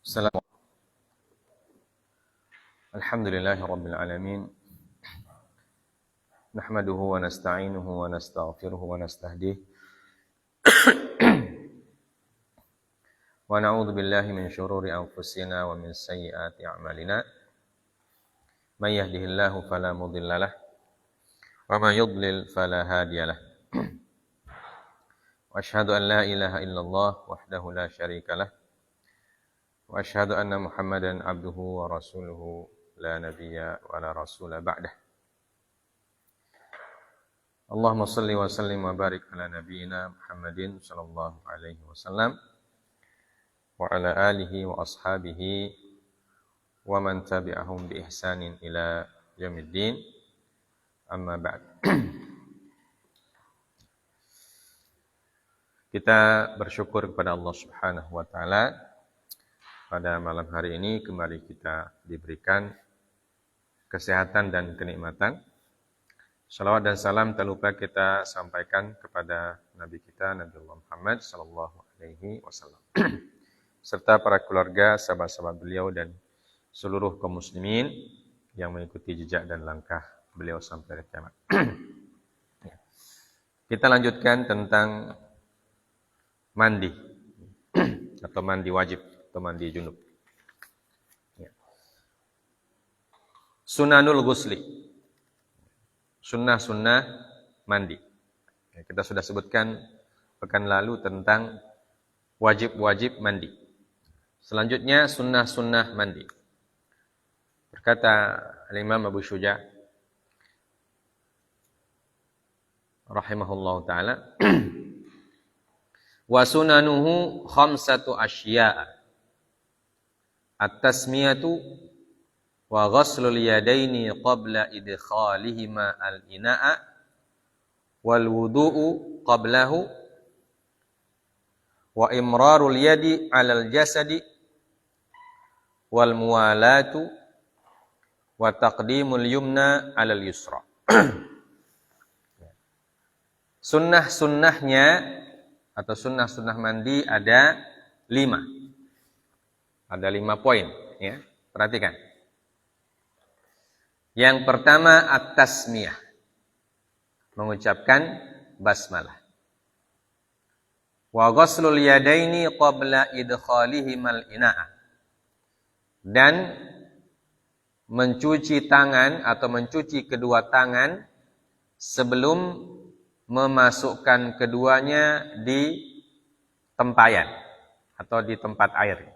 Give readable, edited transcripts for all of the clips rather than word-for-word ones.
السلام الحمد لله رب العالمين نحمده ونستعينه ونستغفره ونستهديه ونعوذ بالله من شرور أنفسنا ومن سيئات أعمالنا من يهده الله فلا مضل له ومن يضلل فلا هادي له وأشهد أن لا إله إلا الله وحده لا شريك له وأشهد أن محمدا عبده ورسوله لا نبي ولا رسول بعده اللهم صل وسلم وبارك على نبينا محمد صلى الله عليه وسلم وعلى آله وأصحابه ومن تبعهم بإحسان إلى يوم الدين أما بعد. Kita bersyukur kepada Allah Subhanahu wa taala. Pada malam hari ini kembali kita diberikan kesehatan dan kenikmatan. Salawat dan salam tak lupa kita sampaikan kepada Nabi kita Nabi Muhammad sallallahu alaihi wasallam serta para keluarga, sahabat-sahabat beliau dan seluruh kaum muslimin yang mengikuti jejak dan langkah beliau sampai hari kiamat. Kita lanjutkan tentang mandi atau mandi wajib atau mandi junub. Sunanul ghusli, sunnah-sunnah mandi. Kita sudah sebutkan pekan lalu tentang wajib-wajib mandi. Selanjutnya sunnah-sunnah mandi. Berkata Imam Abu Syuja rahimahullahu taala, wa sunanuhu khamsatu asya'a. At-tasmiyatu wa ghaslul yadaini qabla idkhalihima al-ina'a wal wudu'u qablahu wa imrarul yadi 'alal jasadi wal muwalatu wa taqdimul yumna 'alal yusra. Sunnah-sunnahnya atau sunnah-sunnah mandi ada 5. Ada 5 poin, ya. Perhatikan. Yang pertama at-tasmiyah. Mengucapkan basmalah. Wa ghaslul yadaini qabla idkhalihimal ina'a. Dan mencuci tangan atau mencuci kedua tangan sebelum memasukkan keduanya di tempayan atau di tempat air.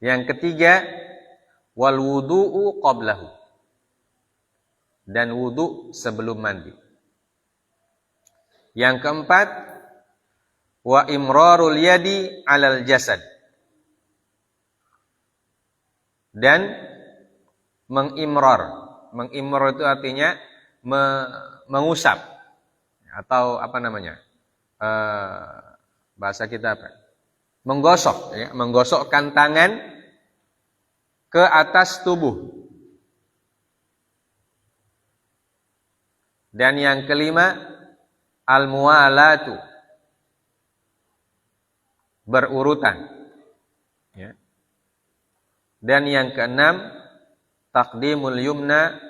Yang ketiga, wal wudu'u qablahu. Dan wudu sebelum mandi. Yang keempat, wa imrarul yadi 'alal jasad. Dan mengimrar. Mengimrar itu artinya mengusap. Atau apa namanya? Bahasa kita apa? Menggosok, ya, menggosokkan tangan ke atas tubuh. Dan yang kelima, al-muwalatu, berurutan. Ya. Dan yang keenam, taqdimul yumna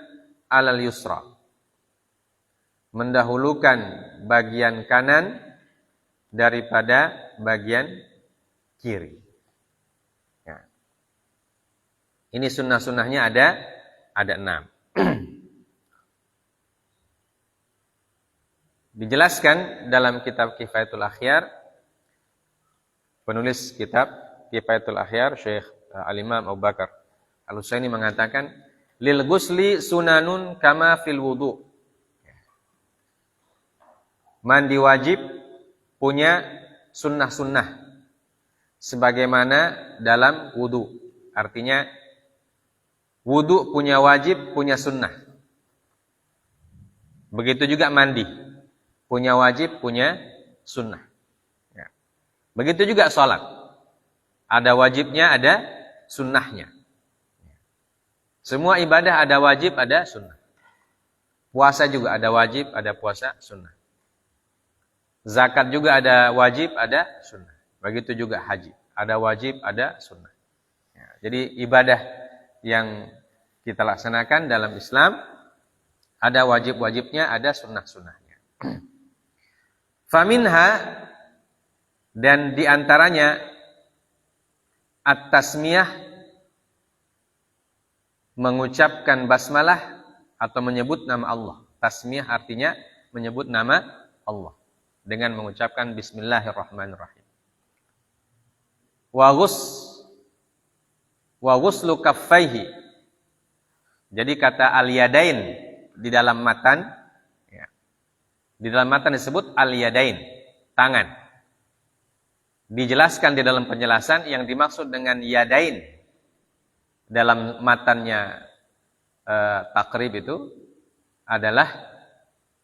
'alal yusra, mendahulukan bagian kanan daripada bagian kiri. Ya. Ini sunnah-sunnahnya ada 6. Dijelaskan dalam kitab Kifayatul Akhyar, penulis kitab Kifayatul Akhyar Syekh Al-Imam Abu Bakar Al-Husaini mengatakan, lil ghusli sunanun kama fil wudu. Mandi wajib punya sunnah-sunnah sebagaimana dalam wudu. Artinya wudu punya wajib, punya sunnah. Begitu juga mandi, punya wajib, punya sunnah. Ya. Begitu juga sholat, ada wajibnya, ada sunnahnya. Semua ibadah ada wajib, ada sunnah. Puasa juga ada wajib, ada puasa, sunnah. Zakat juga ada wajib, ada sunnah. Begitu juga haji, Ada wajib, ada sunnah. Ya, jadi ibadah yang kita laksanakan dalam Islam ada wajib-wajibnya, ada sunnah-sunnahnya. Faminha, dan diantaranya at-tasmiyah, mengucapkan basmalah atau menyebut nama Allah. Tasmiyah artinya menyebut nama Allah dengan mengucapkan bismillahirrahmanirrahim. Wa ghuslu kaffaihi. Jadi kata al-yadain di dalam matan, ya, di dalam matan disebut al-yadain, tangan. Dijelaskan di dalam penjelasan yang dimaksud dengan yadain dalam matannya takrib itu adalah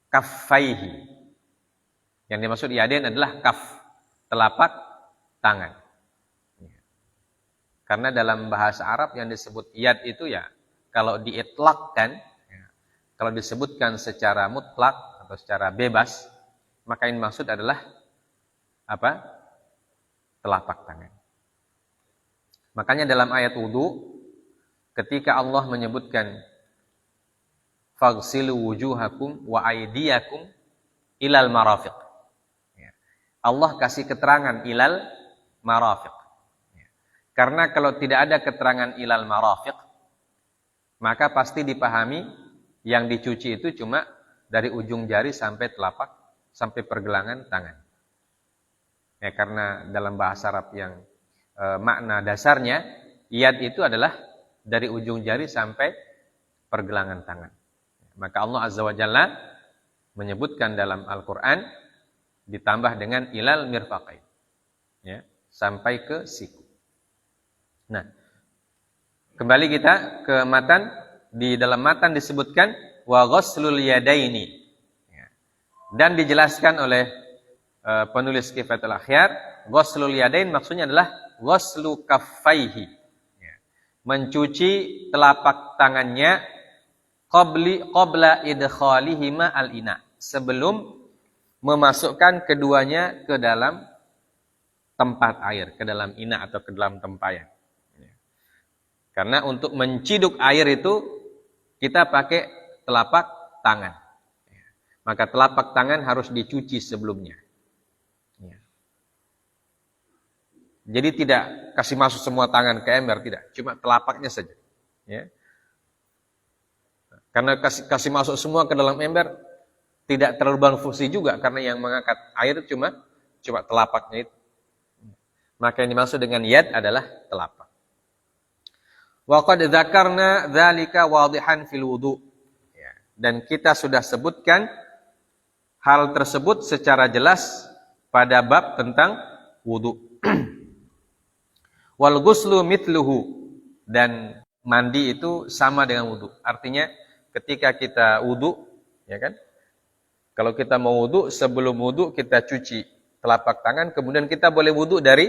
kaffaihi. Yang dimaksud yadain adalah kaf, telapak tangan. Karena dalam bahasa Arab yang disebut yad itu ya, kalau diitlaqkan, ya, kalau disebutkan secara mutlak atau secara bebas, maka yang dimaksud adalah apa? Telapak tangan. Makanya dalam ayat wudu, ketika Allah menyebutkan faghsilu wujuhakum wa aydiyakum ilal marafiq, ya, Allah kasih keterangan ilal marafiq. Karena kalau tidak ada keterangan ilal marafiq, maka pasti dipahami yang dicuci itu cuma dari ujung jari sampai telapak, sampai pergelangan tangan. Ya, karena dalam bahasa Arab yang makna dasarnya, yad itu adalah dari ujung jari sampai pergelangan tangan. Maka Allah Azza wa Jalla menyebutkan dalam Al-Quran ditambah dengan ilal mirfaqain, ya, sampai ke siku. Nah, kembali kita ke matan. Di dalam matan disebutkan wa ghuslul yadaini, ya. Dan dijelaskan oleh penulis Kifatul Akhyar, ghuslul yadain maksudnya adalah ghuslu kaffaihi, ya. Mencuci telapak tangannya qabla idkhalihima al-ina, sebelum memasukkan keduanya ke dalam tempat air, ke dalam ina atau ke dalam tempayan. Karena untuk menciduk air itu kita pakai telapak tangan. Maka telapak tangan harus dicuci sebelumnya. Jadi tidak kasih masuk semua tangan ke ember, tidak. Cuma telapaknya saja. Ya. Karena kasih masuk semua ke dalam ember tidak terlalu berfungsi juga. Karena yang mengangkat air cuma telapaknya itu. Maka yang dimaksud dengan yad adalah telapak. Wa qad dzakarna dzalika wadihan fil wudu. Ya. Dan kita sudah sebutkan hal tersebut secara jelas pada bab tentang wudu. Wal ghuslu mithluhu, dan mandi itu sama dengan wudu. Artinya ketika kita wudu, ya kan? Kalau kita mau wudu, sebelum wudu kita cuci telapak tangan, kemudian kita boleh wudu dari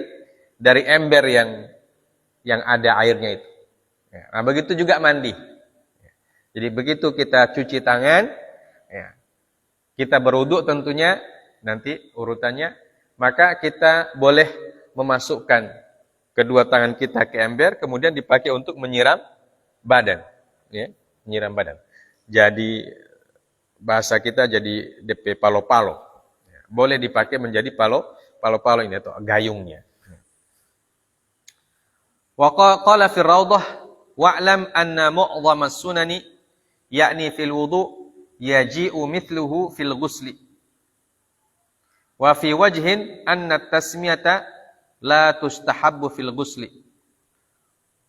ember yang ada airnya itu. Ya, nah begitu juga mandi. Jadi begitu kita cuci tangan, ya, kita berwudu tentunya nanti urutannya, maka kita boleh memasukkan kedua tangan kita ke ember, kemudian dipakai untuk menyiram badan, ya, menyiram badan. Jadi bahasa kita jadi DP palo-palo. Ya, boleh dipakai menjadi palo-palo ini atau gayungnya. Wa qala fi rawdah wa'lam anna mu'dhama sunani yakni fil wudu yaji'u mithluhu fil ghusli. Wa fi wajhin anna tasmiyata la tustahabbu fil ghusli.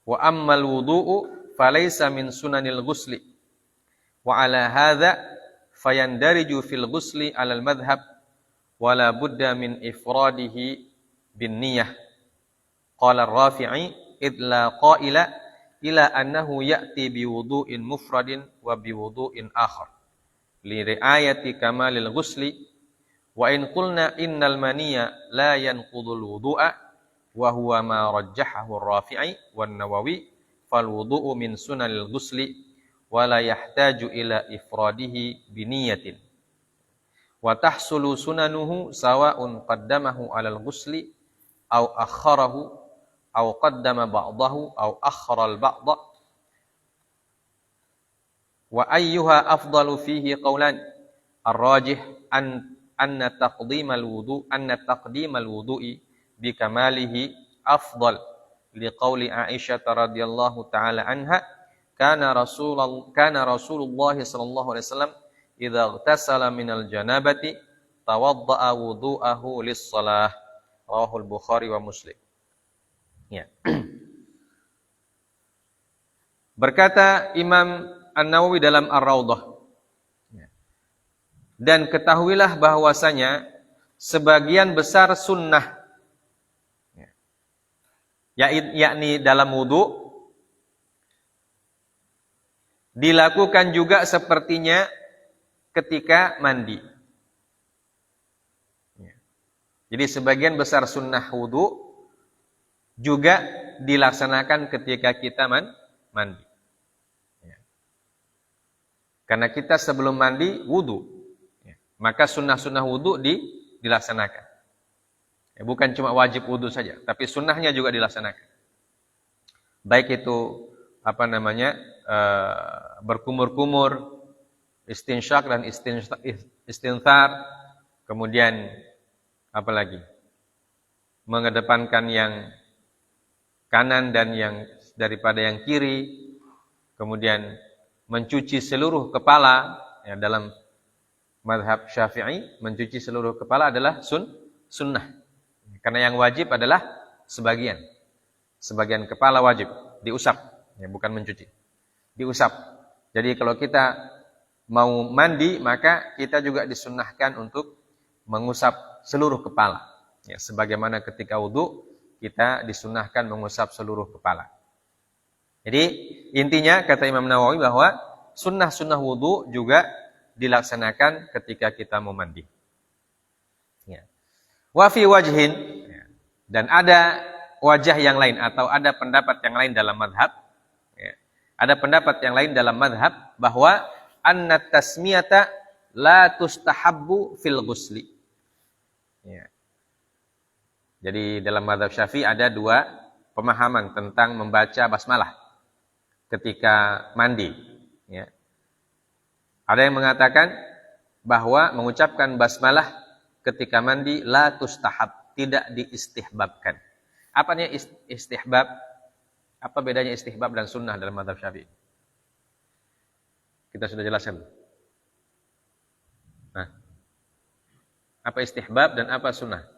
Wa ammal wudu'u falaysa min sunanil ghusli. Wa ala hadha fayandariju fil ghusli ala al-madhhab wa la budda min ifradihi bin niyyah. Qala ar-Rafi'i idla qaila ila annahu ya'ti bi wudu'in mufradin wa bi wudu'in akhar li ri'ayati kamalil ghusli wa in qulna innal maniyya la yanqudul wudu'a wa huwa ma rajjahahu ar-Rafi'i wan Nawawi fal wudu'u min sunanil ghusli wa la yahtaju ila ifradihi bi niyyatin wa tahsulu sunanuhu sawa'un qaddamahu 'alal ghusli aw akharahu aw qaddama ba'dahu aw akhara al-ba'da wa ayyuha afdalu fihi qawlan ar-rajih anna taqdim al-wudu'i bi kamalihi afdal liqauli Aisyah radhiyallahu taala anha kana Rasulullah sallallahu alaihi wasallam idza ightasala minal janabati tawadda'a wudu'ahu lis-shalah rawahul Bukhari wa Muslim. Ya. Berkata Imam An-Nawawi dalam Ar-Raudhah, dan ketahuilah bahwasanya sebagian besar sunnah, yakni dalam wudu, dilakukan juga sepertinya ketika mandi. Jadi sebagian besar sunnah wudu juga dilaksanakan ketika kita mandi. Karena kita sebelum mandi wudu, maka sunnah-sunnah wudu dilaksanakan. Bukan cuma wajib wudu saja, tapi sunnahnya juga dilaksanakan. Baik itu berkumur-kumur, istinsyak dan istinthar, kemudian apalagi mengedepankan yang kanan dan yang daripada yang kiri, kemudian mencuci seluruh kepala, ya, dalam mazhab Syafi'i mencuci seluruh kepala adalah sunnah. Karena yang wajib adalah sebagian kepala wajib diusap, ya, bukan mencuci, diusap. Jadi kalau kita mau mandi, maka kita juga disunnahkan untuk mengusap seluruh kepala, ya, sebagaimana ketika wudu kita disunnahkan mengusap seluruh kepala. Jadi intinya kata Imam Nawawi bahwa sunnah-sunnah wudu juga dilaksanakan ketika kita mau mandi. Ya. Wa fi wajhin, ya, dan ada wajah yang lain atau ada pendapat yang lain dalam mazhab, ya, ada pendapat yang lain dalam mazhab bahwa anna tasmiyata la tustahabbu fil ghusli. Ya. Jadi dalam mazhab Syafi'i ada dua pemahaman tentang membaca basmalah ketika mandi. Ya. Ada yang mengatakan bahwa mengucapkan basmalah ketika mandi la tustahab, tidak diistihbabkan. Apa nih istihbab? Apa bedanya istihbab dan sunnah dalam mazhab Syafi'i? Kita sudah jelaskan. Nah, apa istihbab dan apa sunnah?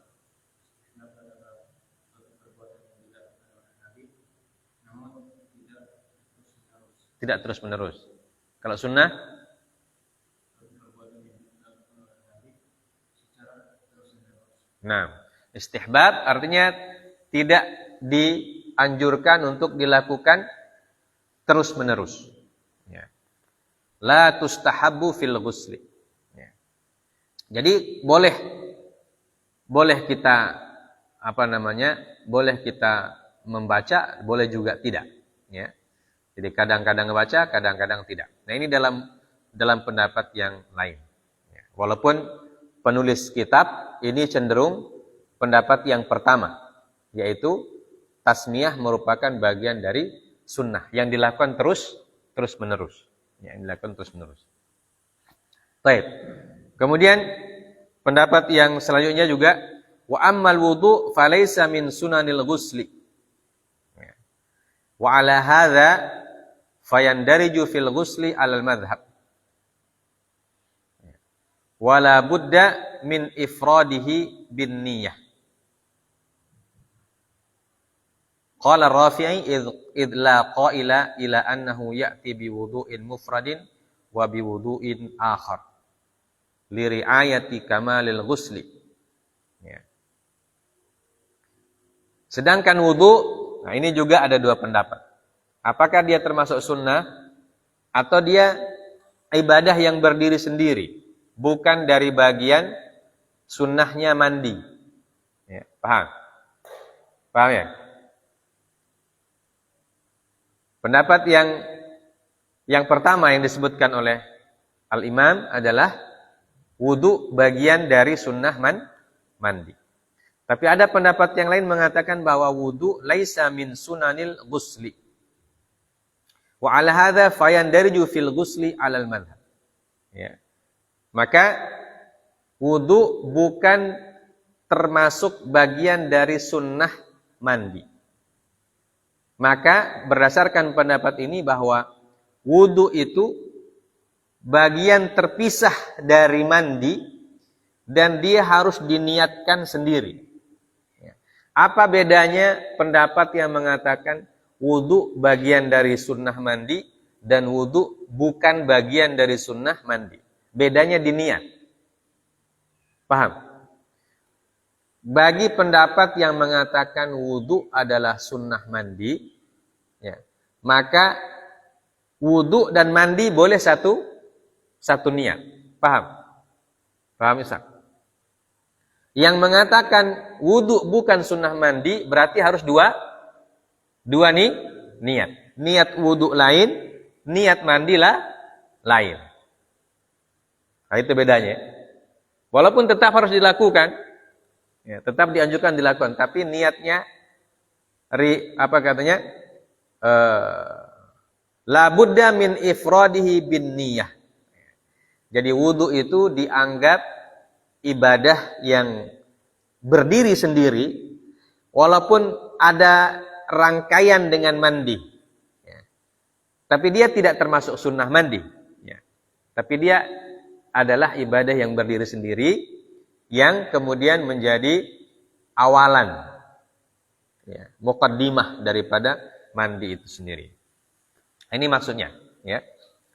Tidak terus menerus. Kalau sunnah, nah, istihbab artinya tidak dianjurkan untuk dilakukan terus menerus. Ya. La tustahabbu fil ghusli. Ya. Jadi boleh kita boleh kita membaca, boleh juga tidak. Ya. Jadi kadang-kadang membaca, kadang-kadang tidak. Nah, ini dalam pendapat yang lain. Ya. Walaupun penulis kitab ini cenderung pendapat yang pertama, yaitu tasmiyah merupakan bagian dari sunnah yang dilakukan terus menerus. Ya, yang dilakukan terus menerus. Baik. Kemudian pendapat yang selanjutnya juga wa ammal wudu falaysa min sunanil ghusli. Ya. Wa ala hadza fayandariju fil ghusli alal madhhab. Wala budda min ifradihi bin niyah. Qala Rafi'i idh la qaila ila annahu ya'ti bi wudu'in mufradin wa bi wudu'in akhar li ri'ayati kamalil ghusli. Ya. Sedangkan wudu, nah ini juga ada dua pendapat. Apakah dia termasuk sunnah atau dia ibadah yang berdiri sendiri, bukan dari bagian sunnahnya mandi. Ya, paham? Paham ya? Pendapat yang pertama yang disebutkan oleh Al-Imam adalah wudu bagian dari sunnah mandi. Tapi ada pendapat yang lain mengatakan bahwa wudu laisa min sunanil ghusli. Wa ala hadza fayandariju fil ghusli alal madhhab. Ya. Maka wudu bukan termasuk bagian dari sunnah mandi. Maka berdasarkan pendapat ini bahwa wudu itu bagian terpisah dari mandi dan dia harus diniatkan sendiri. Apa bedanya pendapat yang mengatakan wudu bagian dari sunnah mandi dan wudu bukan bagian dari sunnah mandi? Bedanya di niat. Paham? Bagi pendapat yang mengatakan wudu adalah sunnah mandi, ya, maka wudu dan mandi boleh satu niat. Paham? Paham, Ustaz? Yang mengatakan wudu bukan sunnah mandi berarti harus dua nih niat. Niat wudu lain, niat mandilah lain. Nah, itu bedanya. Walaupun tetap harus dilakukan, ya, tetap dianjurkan dilakukan, tapi niatnya la budda min ifradihi bin niyah. Jadi wudu itu dianggap ibadah yang berdiri sendiri walaupun ada rangkaian dengan mandi. Ya. Tapi dia tidak termasuk sunnah mandi. Ya. Tapi dia adalah ibadah yang berdiri sendiri yang kemudian menjadi awalan, ya, muqaddimah daripada mandi itu sendiri. Ini maksudnya, ya.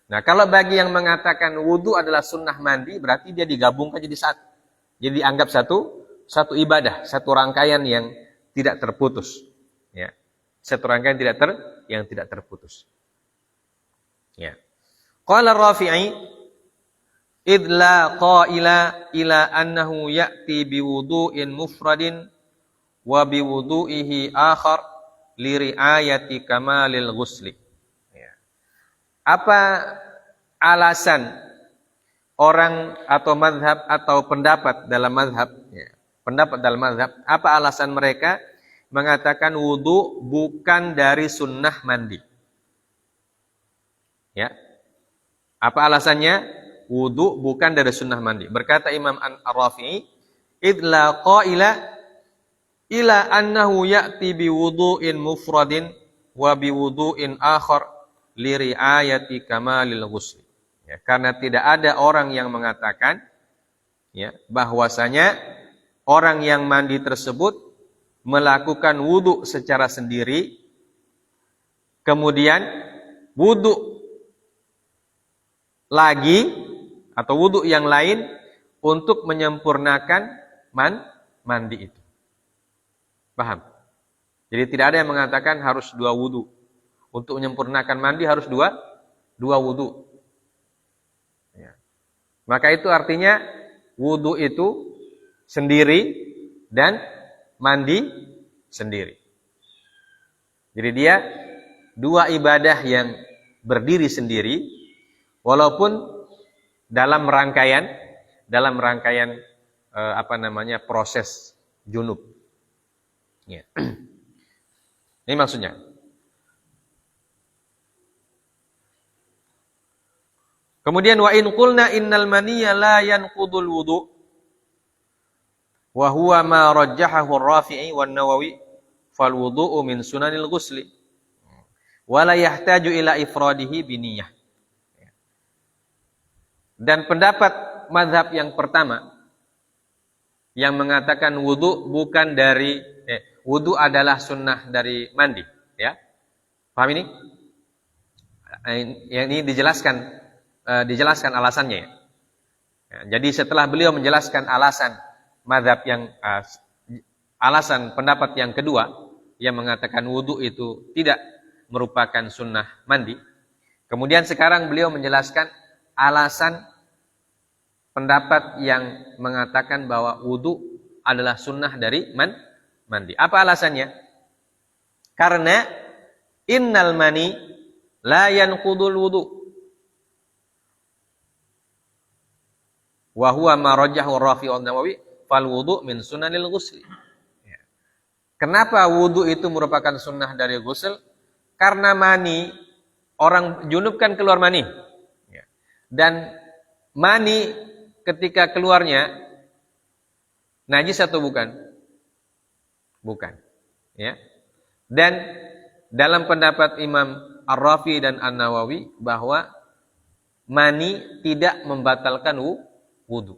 Nah, kalau bagi yang mengatakan wudu adalah sunnah mandi, berarti dia digabungkan jadi satu. Jadi dianggap satu ibadah, satu rangkaian yang tidak terputus, ya. Satu rangkaian yang tidak terputus. Ya. Qala Rafi'i idh la qaila ila annahu ya'ti biwudu'in mufradin wa biwudu'ihi akhar li ri'ayati kamalil ghusli. Ya. Apa alasan orang atau mazhab atau pendapat dalam mazhab, ya, pendapat dalam mazhab, apa alasan mereka mengatakan wudu bukan dari sunnah mandi? Ya. Apa alasannya? Wudu bukan dari sunnah mandi. Berkata Imam Ar-Rafi'i, idla qaila ila annahu ya'ti biwudu'in mufradin wa biwudu'in akhar li ri'ayati kamalil ghusli. Ya, karena tidak ada orang yang mengatakan, ya, bahwasanya orang yang mandi tersebut melakukan wudu secara sendiri, kemudian wudu lagi atau wudu yang lain untuk menyempurnakan mandi itu. Paham? Jadi tidak ada yang mengatakan harus 2 wudu. Untuk menyempurnakan mandi harus dua wudu. Ya. Maka itu artinya wudu itu sendiri dan mandi sendiri. Jadi dia 2 ibadah yang berdiri sendiri, walaupun dalam rangkaian proses junub. Ya. Ini maksudnya. Kemudian wa in qulna innal maniyya la yanqudul wudu wa huwa ma rajjahahu ar-Rafi'i wan Nawawi fal wudu'u min sunanil ghusli wa la yahtaju ila ifradihi biniyah. Dan pendapat mazhab yang pertama yang mengatakan wudu bukan dari wudu adalah sunnah dari mandi, ya. Paham ini? Yang ini dijelaskan alasannya, ya. Jadi setelah beliau menjelaskan alasan mazhab yang alasan pendapat yang kedua yang mengatakan wudu itu tidak merupakan sunnah mandi, kemudian sekarang beliau menjelaskan alasan pendapat yang mengatakan bahwa wudu adalah sunnah dari mandi. Apa alasannya? Karena innal mani la yanqudul wudu wa huwa ma rajjahu Rafi'i wan Nawawi fal wudu min sunanil ghusli. Kenapa wudu itu merupakan sunnah dari ghusl? Karena mani, orang junub kan keluar mani. Ya. Dan mani ketika keluarnya najis atau bukan? Bukan. Ya. Dan dalam pendapat Imam Ar-Rafi dan An-Nawawi bahwa mani tidak membatalkan wudu.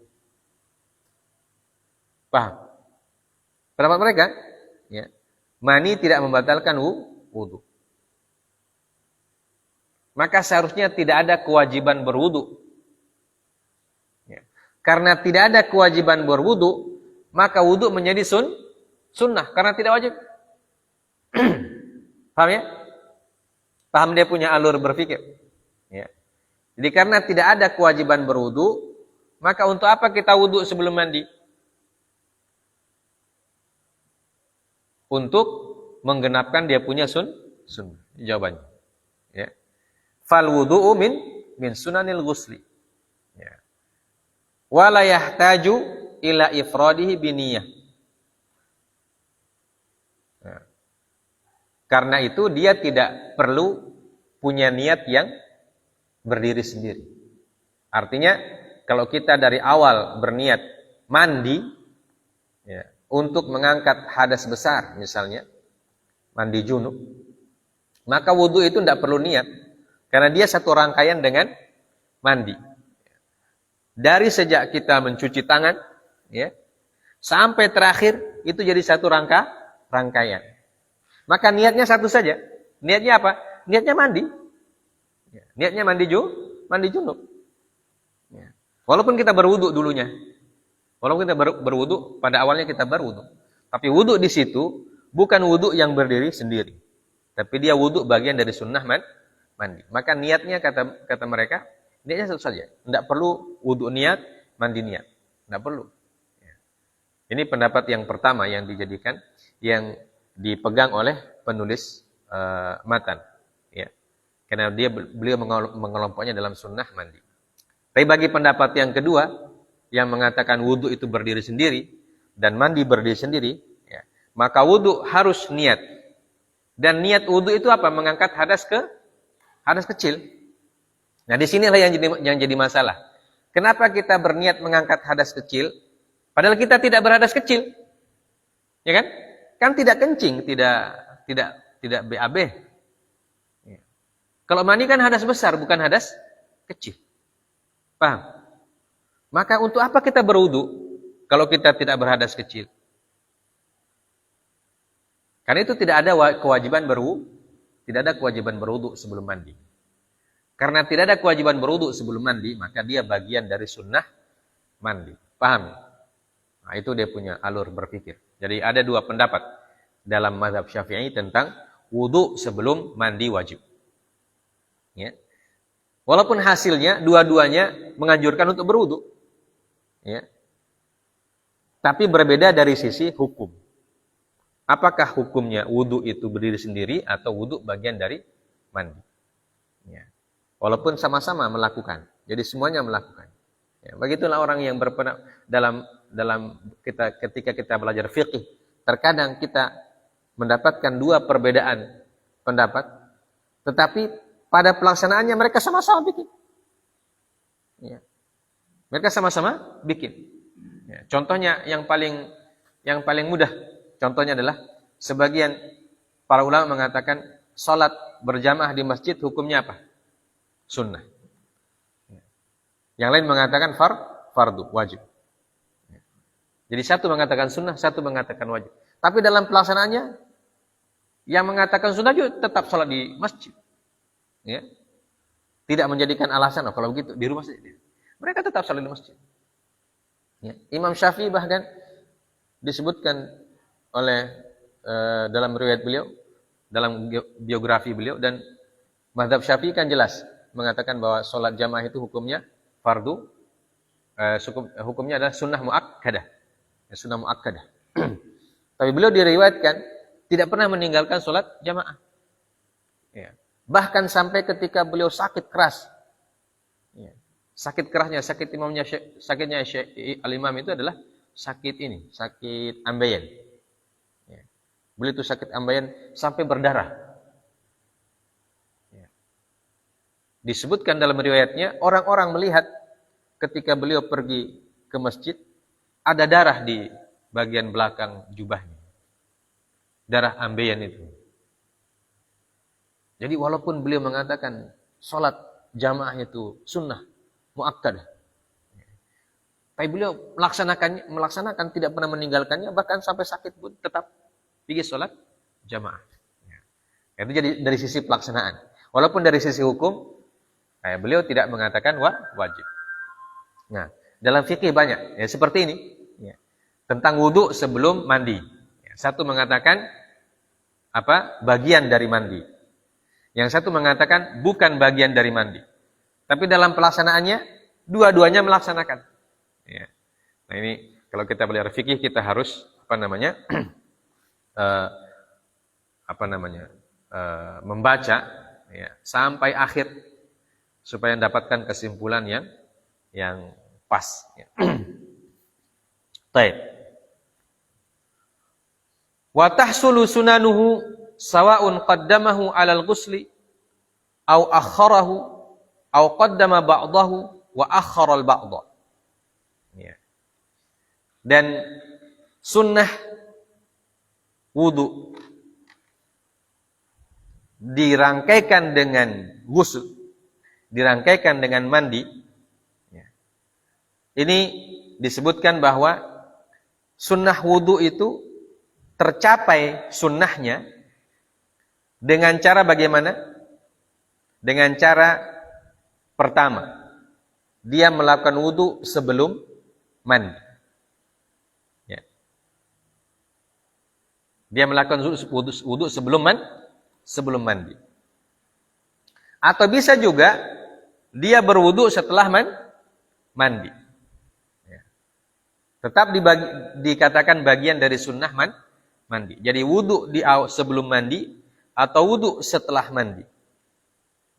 Paham? Pendapat mereka? Ya. Mani tidak membatalkan wudu. Maka seharusnya tidak ada kewajiban berwudu. Ya. Karena tidak ada kewajiban berwudu, maka wudu menjadi sunnah karena tidak wajib. Paham ya? Paham dia punya alur berpikir. Ya. Jadi karena tidak ada kewajiban berwudu, maka untuk apa kita wudu sebelum mandi? Untuk menggenapkan dia punya sunnah. Jawabannya. Ya. Fal wudu'u min sunanil ghusli. Ya. Wala yahtaju ila ifradihi biniyah. Ya. Karena itu dia tidak perlu punya niat yang berdiri sendiri. Artinya kalau kita dari awal berniat mandi, ya, untuk mengangkat hadas besar misalnya, mandi junub, maka wudu itu tidak perlu niat. Karena dia satu rangkaian dengan mandi. Dari sejak kita mencuci tangan, ya, sampai terakhir itu jadi satu rangkaian. Maka niatnya satu saja. Niatnya apa? Niatnya mandi. Ya, niatnya mandi junub. Ya. Walaupun kita berwudu dulunya. Walaupun kita berwudu, pada awalnya kita berwudu. Tapi wudu di situ bukan wudu yang berdiri sendiri. Tapi dia wudu bagian dari sunnah mandi. Maka niatnya kata mereka, niatnya satu saja. Tidak perlu wudu niat, mandi niat. Tidak perlu. Ya. Ini pendapat yang pertama yang dijadikan, yang dipegang oleh penulis matan. Ya. Karena beliau mengelompoknya dalam sunnah mandi. Tapi bagi pendapat yang kedua, yang mengatakan wudu itu berdiri sendiri dan mandi berdiri sendiri, ya, maka wudu harus niat. Dan niat wudu itu apa? Mengangkat hadas kecil. Nah, di sinilah yang jadi masalah. Kenapa kita berniat mengangkat hadas kecil padahal kita tidak berhadas kecil? Ya kan? Kan tidak kencing, tidak BAB. Ya. Kalau mani kan hadas besar, bukan hadas kecil. Paham? Maka untuk apa kita berwudu kalau kita tidak berhadas kecil? Karena itu tidak ada kewajiban berwudu sebelum mandi. Karena tidak ada kewajiban berwudu sebelum mandi, maka dia bagian dari sunnah mandi. Paham? Nah, itu dia punya alur berpikir. Jadi ada dua pendapat dalam mazhab Syafi'i tentang wudu sebelum mandi wajib. Ya. Walaupun hasilnya dua-duanya menganjurkan untuk berwudu. Ya. Tapi berbeda dari sisi hukum. Apakah hukumnya wudu itu berdiri sendiri atau wudu bagian dari mandi? Ya. Walaupun sama-sama melakukan. Jadi semuanya melakukan. Ya, begitulah orang yang ketika kita belajar fiqih, terkadang kita mendapatkan dua perbedaan pendapat, tetapi pada pelaksanaannya mereka sama-sama bikin. Ya. Mereka sama-sama bikin. Ya. Contohnya yang paling mudah, contohnya adalah sebagian para ulama mengatakan salat berjamaah di masjid hukumnya apa? Sunnah. Yang lain mengatakan fardu, wajib. Jadi satu mengatakan sunnah, satu mengatakan wajib. Tapi dalam pelaksanaannya, yang mengatakan sunnah juga tetap sholat di masjid. Ya. Tidak menjadikan alasan, oh, kalau begitu di rumah saja. Mereka tetap sholat di masjid. Ya. Imam Syafi'i bahkan disebutkan oleh dalam riwayat beliau, dalam biografi beliau, dan mazhab Syafi'i kan jelas mengatakan bahwa sholat jamaah itu hukumnya fardu, hukumnya adalah sunnah muakkadah. Sunnah muakkadah. Tapi beliau diriwayatkan tidak pernah meninggalkan sholat jamaah. Ya. Bahkan sampai ketika beliau sakit keras. Ya. Sakitnya Syekh Al-Imam itu adalah sakit ambeien. Ya. Beliau itu sakit ambeien sampai berdarah. Ya. Disebutkan dalam riwayatnya, orang-orang melihat ketika beliau pergi ke masjid, ada darah di bagian belakang jubahnya. Darah ambeien itu. Jadi walaupun beliau mengatakan sholat jamaah itu sunnah, muakkadah, tapi beliau melaksanakan tidak pernah meninggalkannya, bahkan sampai sakit pun tetap pergi sholat jamaah. Itu jadi dari sisi pelaksanaan. Walaupun dari sisi hukum, beliau tidak mengatakan wajib. Nah, dalam fikih banyak ya seperti ini ya, tentang wudu sebelum mandi. Satu mengatakan bagian dari mandi. Yang satu mengatakan bukan bagian dari mandi. Tapi dalam pelaksanaannya dua-duanya melaksanakan. Ya. Nah ini kalau kita belajar fikih kita harus membaca ya, sampai akhir supaya mendapatkan kesimpulan yang pas. Ya. Baik. Wa tahsulu sunanuhu sawa'un qaddamahu 'alal ghusli aw akharahu aw qaddama ba'dahu wa akhara al-ba'dha. Ya. Dan sunnah wudu dirangkaikan dengan ghusl, dirangkaikan dengan mandi. Ya. Ini disebutkan bahwa sunnah wudu itu tercapai sunnahnya dengan cara bagaimana? Dengan cara pertama, dia melakukan wudu sebelum mandi. Ya. Dia melakukan wudu sebelum mandi. Atau bisa juga dia berwudu setelah mandi. Ya. Tetap dikatakan bagian dari sunnah mandi. Jadi wudu sebelum mandi atau wudu setelah mandi.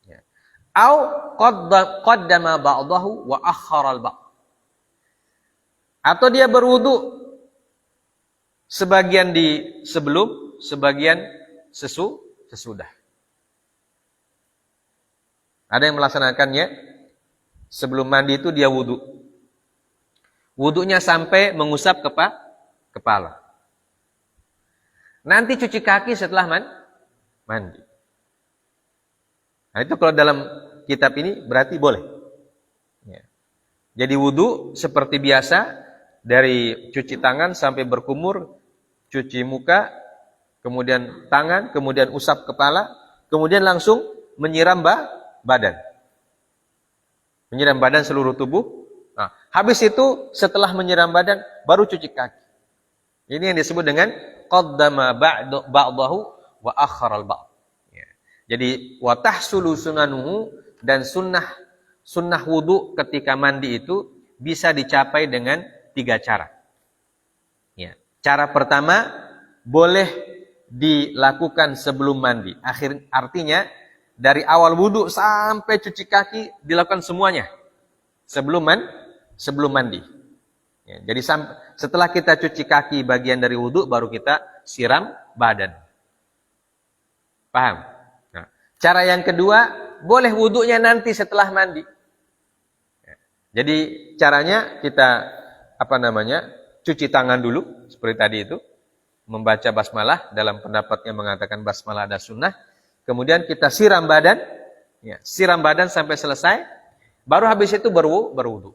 Ya. Au qaddama ba'dahu wa akhara al-ba'd. Atau dia berwudu sebagian sebelum, sebagian sesudah. Ada yang melaksanakannya sebelum mandi itu dia wudu. Wudunya sampai mengusap kepala. Nanti cuci kaki setelah mandi. Nah itu kalau dalam kitab ini berarti boleh. Ya. Jadi wudu seperti biasa dari cuci tangan sampai berkumur, cuci muka, kemudian tangan, kemudian usap kepala, kemudian langsung menyiram badan. Menyiram badan seluruh tubuh. Nah, habis itu setelah menyiram badan baru cuci kaki. Ini yang disebut dengan qaddama ba'dahu wa akhara al-ba'd. Ya. Jadi wa tahsulu sunanuhu, dan sunnah wudu ketika mandi itu bisa dicapai dengan 3 cara. Ya. Cara pertama boleh dilakukan sebelum mandi. Artinya dari awal wudu sampai cuci kaki dilakukan semuanya sebelum mandi. Ya, jadi setelah kita cuci kaki bagian dari wudu baru kita siram badan. Paham? Nah, cara yang kedua boleh wudunya nanti setelah mandi. Ya, jadi caranya kita cuci tangan dulu seperti tadi itu, membaca basmalah, dalam pendapatnya mengatakan basmalah ada sunnah. Kemudian kita siram badan, ya, siram badan sampai selesai, baru habis itu berwudu.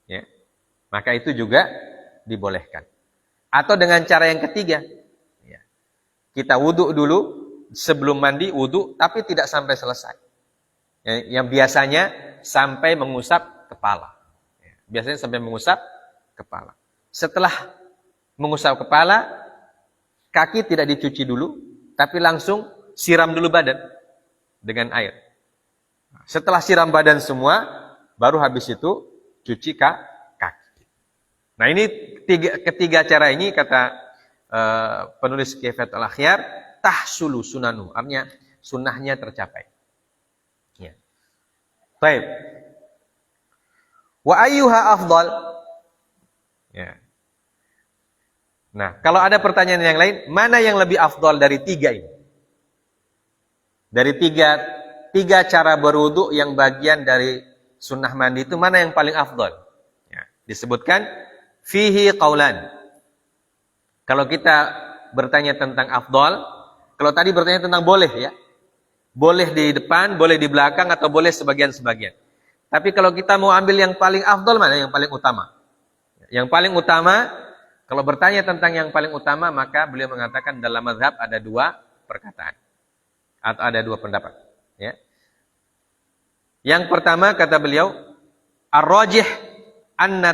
Ya. Maka itu juga dibolehkan. Atau dengan cara yang ketiga, ya, kita wudu dulu sebelum mandi, wudu tapi tidak sampai selesai. Ya, yang biasanya sampai mengusap kepala. Ya, biasanya sampai mengusap kepala. Setelah mengusap kepala, kaki tidak dicuci dulu, tapi langsung siram dulu badan dengan air. Setelah siram badan semua, baru habis itu cuci kaki. Nah ini ketiga cara ini kata penulis Kifayatul Akhyar, tahsulu sunanu, artinya sunnahnya tercapai. Ya. Baik. Wa ayyuha afdal? Ya. Nah, kalau ada pertanyaan yang lain, mana yang lebih afdal dari tiga ini? Dari tiga cara berwudu yang bagian dari sunnah mandi itu mana yang paling afdal? Ya, disebutkan fihi qaulan. Kalau kita bertanya tentang afdal, kalau tadi bertanya tentang boleh ya. Boleh di depan, boleh di belakang atau boleh sebagian-sebagian. Tapi kalau kita mau ambil yang paling afdal mana yang paling utama? Yang paling utama, kalau bertanya tentang yang paling utama, maka beliau mengatakan dalam mazhab ada dua perkataan. Atau ada dua pendapat. Ya. Yang pertama kata beliau, ar-rajih anna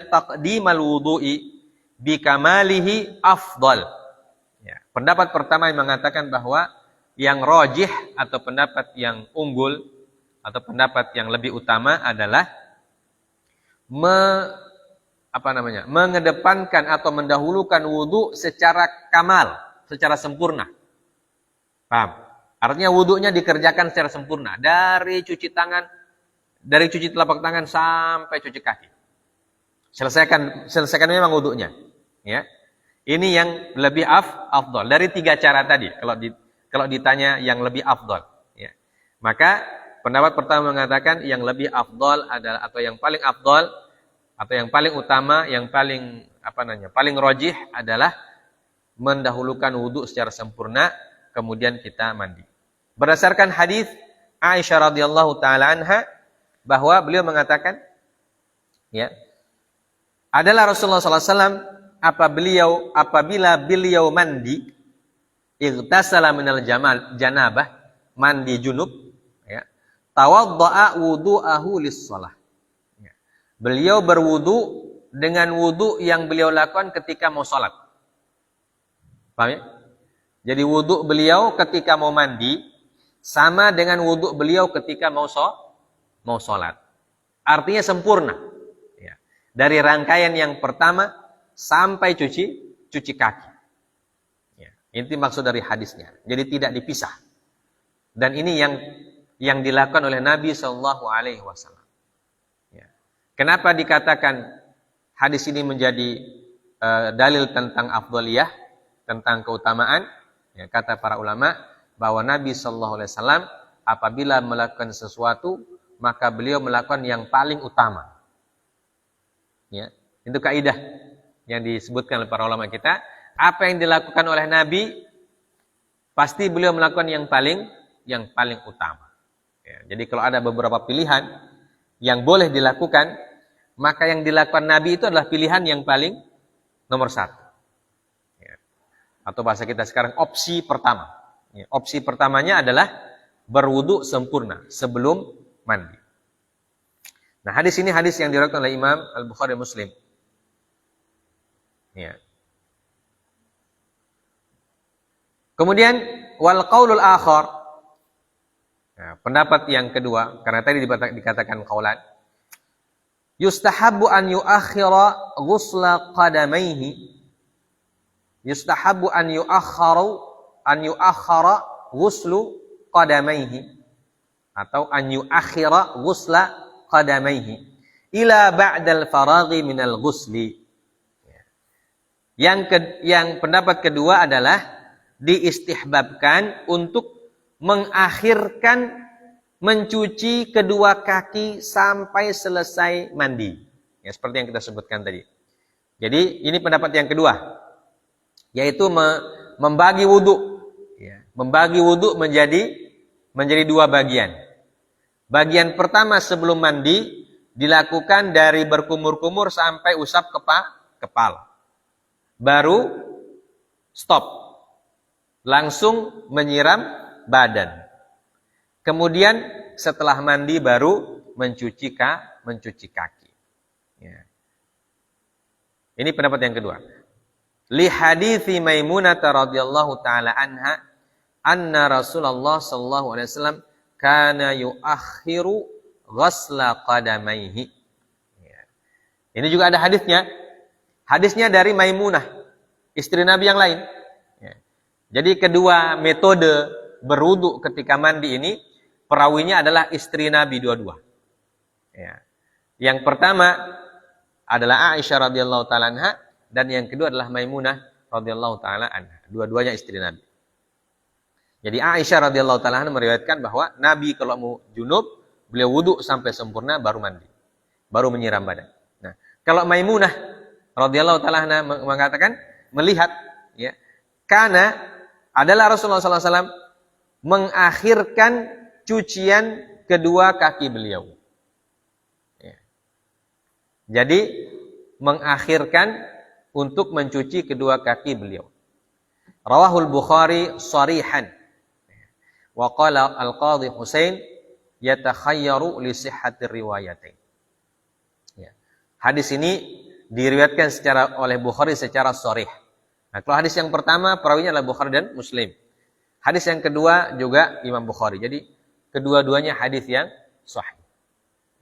taqdimal wudu'i bi kamalihi afdal. Ya. Pendapat pertama yang mengatakan bahwa yang rajih atau pendapat yang unggul atau pendapat yang lebih utama adalah mengedepankan atau mendahulukan wudu secara kamal, secara sempurna. Paham? Artinya wudunya dikerjakan secara sempurna dari cuci tangan, dari cuci telapak tangan sampai cuci kaki. Selesaikan memang wudunya, ya. Ini yang lebih afdal dari tiga cara tadi. Kalau ditanya yang lebih afdal, ya. Maka pendapat pertama mengatakan yang lebih afdal adalah atau yang paling afdal atau yang paling utama, yang paling paling rajih adalah mendahulukan wudu secara sempurna kemudian kita mandi. Berdasarkan hadis Aisyah radhiyallahu taala anha bahwa beliau mengatakan ya adalah Rasulullah sallallahu alaihi wasallam apabila beliau mandi igtasala minal janabah, mandi junub, ya, tawadda'a wudu'ahu lis-shalah. Ya. Beliau berwudu dengan wudu yang beliau lakukan ketika mau salat. Paham ya? Jadi wudu beliau ketika mau mandi sama dengan wudu beliau ketika mau salat. Artinya sempurna. Ya. Dari rangkaian yang pertama sampai cuci kaki. Inti maksud dari hadisnya. Jadi tidak dipisah. Dan ini yang dilakukan oleh Nabi Shallallahu Alaihi Wasallam. Ya. Kenapa dikatakan hadis ini menjadi dalil tentang afdaliyah, tentang keutamaan? Ya, kata para ulama bahwa Nabi Shallallahu Alaihi Wasallam apabila melakukan sesuatu maka beliau melakukan yang paling utama. Ya, itu kaidah yang disebutkan oleh para ulama kita. Apa yang dilakukan oleh Nabi, pasti beliau melakukan yang paling utama. Ya, jadi kalau ada beberapa pilihan yang boleh dilakukan, maka yang dilakukan Nabi itu adalah pilihan yang paling nomor satu. Ya. Atau bahasa kita sekarang opsi pertama. Ya, opsi pertamanya adalah berwudu sempurna sebelum mandi. Nah, hadis ini hadis yang diriwayatkan oleh Imam Al-Bukhari Muslim. Ya. Kemudian wal qaulul akhar. Nah, pendapat yang kedua, karena tadi dikatakan qaulan. Yustahabbu an yuakhira ghusla qadamaihi. Yustahabbu an yuakhara ghuslu qadamaihi atau an yuakhira ghusla qadamaihi ila ba'dal faraghi minal ghusli. Yang pendapat kedua adalah diistihbabkan untuk mengakhirkan mencuci kedua kaki sampai selesai mandi. Ya, seperti yang kita sebutkan tadi. Jadi ini pendapat yang kedua, yaitu membagi wudu. Ya, membagi wudu menjadi dua bagian. Bagian pertama sebelum mandi dilakukan dari berkumur-kumur sampai usap kepala. Baru stop. Langsung menyiram badan. Kemudian setelah mandi baru mencuci kaki. Ya. Ini pendapat yang kedua. Li hadithi Maimunah radhiyallahu taala anha anna Rasulullah sallallahu alaihi wasallam kana yuakhiru ghasla qadamaihi. Ya. Ini juga ada hadisnya. Hadisnya dari Maimunah, istri Nabi yang lain. Jadi kedua metode berwudu ketika mandi ini, perawinya adalah istri Nabi dua-dua. Ya. Yang pertama adalah Aisyah radhiyallahu taala anha, dan yang kedua adalah Maimunah radhiyallahu taala anha. Dua-duanya istri Nabi. Jadi Aisyah radhiyallahu taala anha meriwayatkan bahwa Nabi kalau mau junub, beliau wudu sampai sempurna baru mandi. Baru menyiram badan. Nah, kalau Maimunah radhiyallahu taala anha mengatakan melihat ya, karena adalah Rasulullah sallallahu alaihi wasallam mengakhirkan cucian kedua kaki beliau. Ya. Jadi mengakhirkan untuk mencuci kedua kaki beliau. Rawahul Bukhari sharihan. Wa qala al-Qadhi Husain yatakhayyaru li sihhati riwayatain. Ya. Hadis ini diriwayatkan oleh Bukhari secara sharih. Nah, kalau hadis yang pertama perawinya adalah Bukhari dan Muslim. Hadis yang kedua juga Imam Bukhari. Jadi kedua-duanya hadis yang sahih.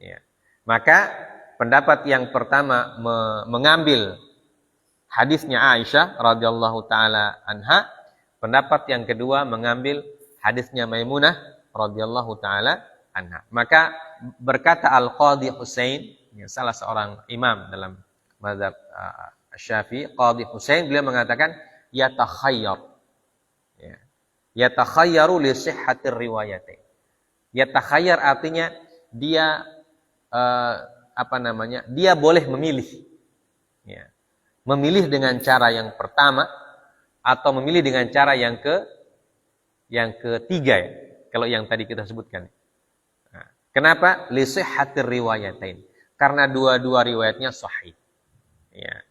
Ya. Maka pendapat yang pertama mengambil hadisnya Aisyah radhiyallahu taala anha, pendapat yang kedua mengambil hadisnya Maimunah radhiyallahu taala anha. Maka berkata Al-Qadhi Husain, salah seorang imam dalam mazhab Syafi'i, Qadhi Husain, beliau mengatakan yatakhayyar. Ya. Yatakhayyaru li sihhatir riwayatain. Yatakhayyar artinya dia dia boleh memilih. Ya. Memilih dengan cara yang pertama atau memilih dengan cara yang ketiga ya. Kalau yang tadi kita sebutkan. Nah, kenapa? Li sihhatir riwayatain. Karena dua-dua riwayatnya sahih. Ya.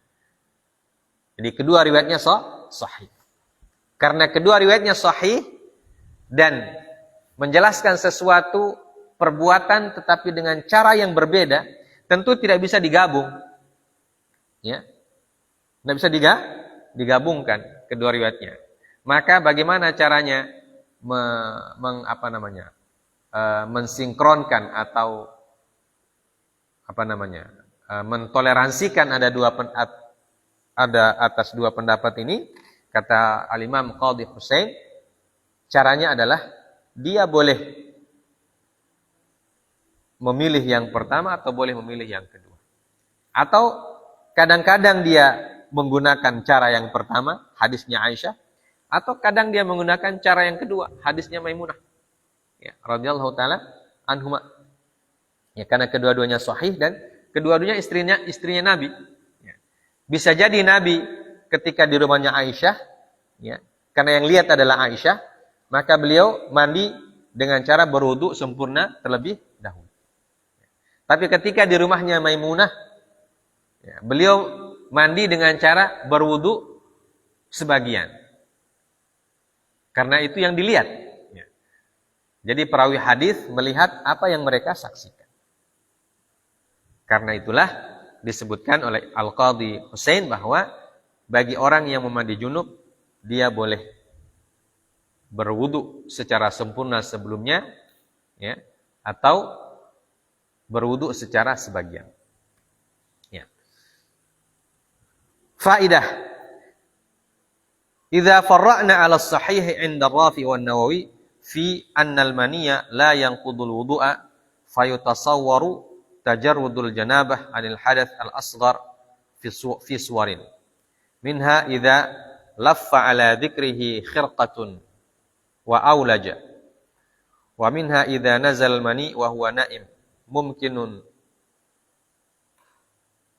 Jadi kedua riwayatnya sahih. Karena kedua riwayatnya sahih dan menjelaskan sesuatu perbuatan tetapi dengan cara yang berbeda, tentu tidak bisa digabung. Ya. Tidak bisa digabungkan kedua riwayatnya. Maka bagaimana caranya mensinkronkan atau mentoleransikan ada atas dua pendapat ini, kata Al-Imam Qadhi Husain, caranya adalah dia boleh memilih yang pertama atau boleh memilih yang kedua. Atau kadang-kadang dia menggunakan cara yang pertama, hadisnya Aisyah, atau kadang dia menggunakan cara yang kedua, hadisnya Maimunah. Ya, radhiyallahu taala anhuma. Ya, karena kedua-duanya sahih dan kedua-duanya istrinya Nabi. Bisa jadi Nabi ketika di rumahnya Aisyah, ya, karena yang lihat adalah Aisyah, maka beliau mandi dengan cara berwudu sempurna terlebih dahulu. Tapi ketika di rumahnya Maimunah, ya, beliau mandi dengan cara berwudu sebagian. Karena itu yang dilihat. Ya. Jadi perawi hadis melihat apa yang mereka saksikan. Karena itulah disebutkan oleh Al-Qadhi Husain bahwa bagi orang yang memandi junub, dia boleh berwudu secara sempurna sebelumnya, ya, atau berwudu secara sebagian. Ya. Faidah. Idza farra'na 'ala as-sahih 'inda Rafi' wan Nawawi fi anna al-maniyya la yanqudul wudu'a fayutasawwaru tajarrudul janabah 'anil hadath al-asghar fi suwarin. Minha idza laffa 'ala dzikrihi khirqatun wa aulaja. Wa minha idza nazal al-mani wa huwa na'im mumkinun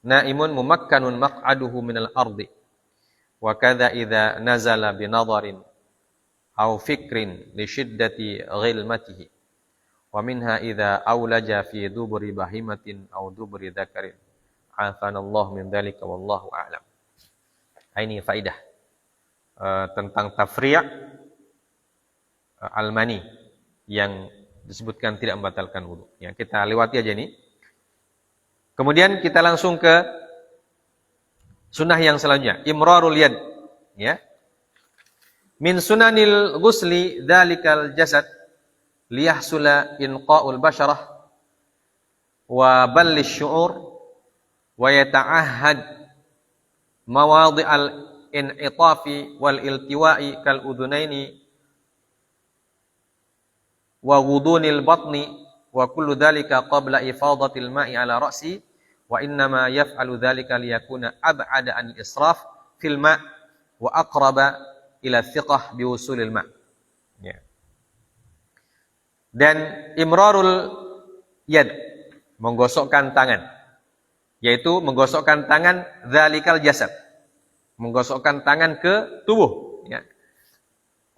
na'imun mumakkanun maq'aduhu minal ardi. Wa kadza idza nazala bi nadharin aw fikrin li shiddati ghilmatihi. Wa minha idza aulaja fi duburi bahimatin aw duburi dzakarin. Afanallahu min dzalika wallahu a'lam. Ini faidah tentang tafri' al-mani yang disebutkan tidak membatalkan wudu. Ya, kita lewati aja ini. Kemudian kita langsung ke sunnah yang selanjutnya, imrarul yad, ya. Min sunanil ghusli dzalikal jasad liyahsula inqa'ul basharah wa ballish syu'ur wa yata'ahhad mawadhi'al in'itafi wal iltiwa'i kal udhunaini wa ghudunil batni wa kullu dzalika qabla ifadatil ma'i ala ra'si wa innama yaf'alu dzalika liyakuna ab'ada 'anil israf fil ma' wa aqraba ila thiqah biwusulil ma'. Ya. Dan imrarul yad, menggosokkan tangan, yaitu menggosokkan tangan dzalikal jasad, menggosokkan tangan ke tubuh, ya.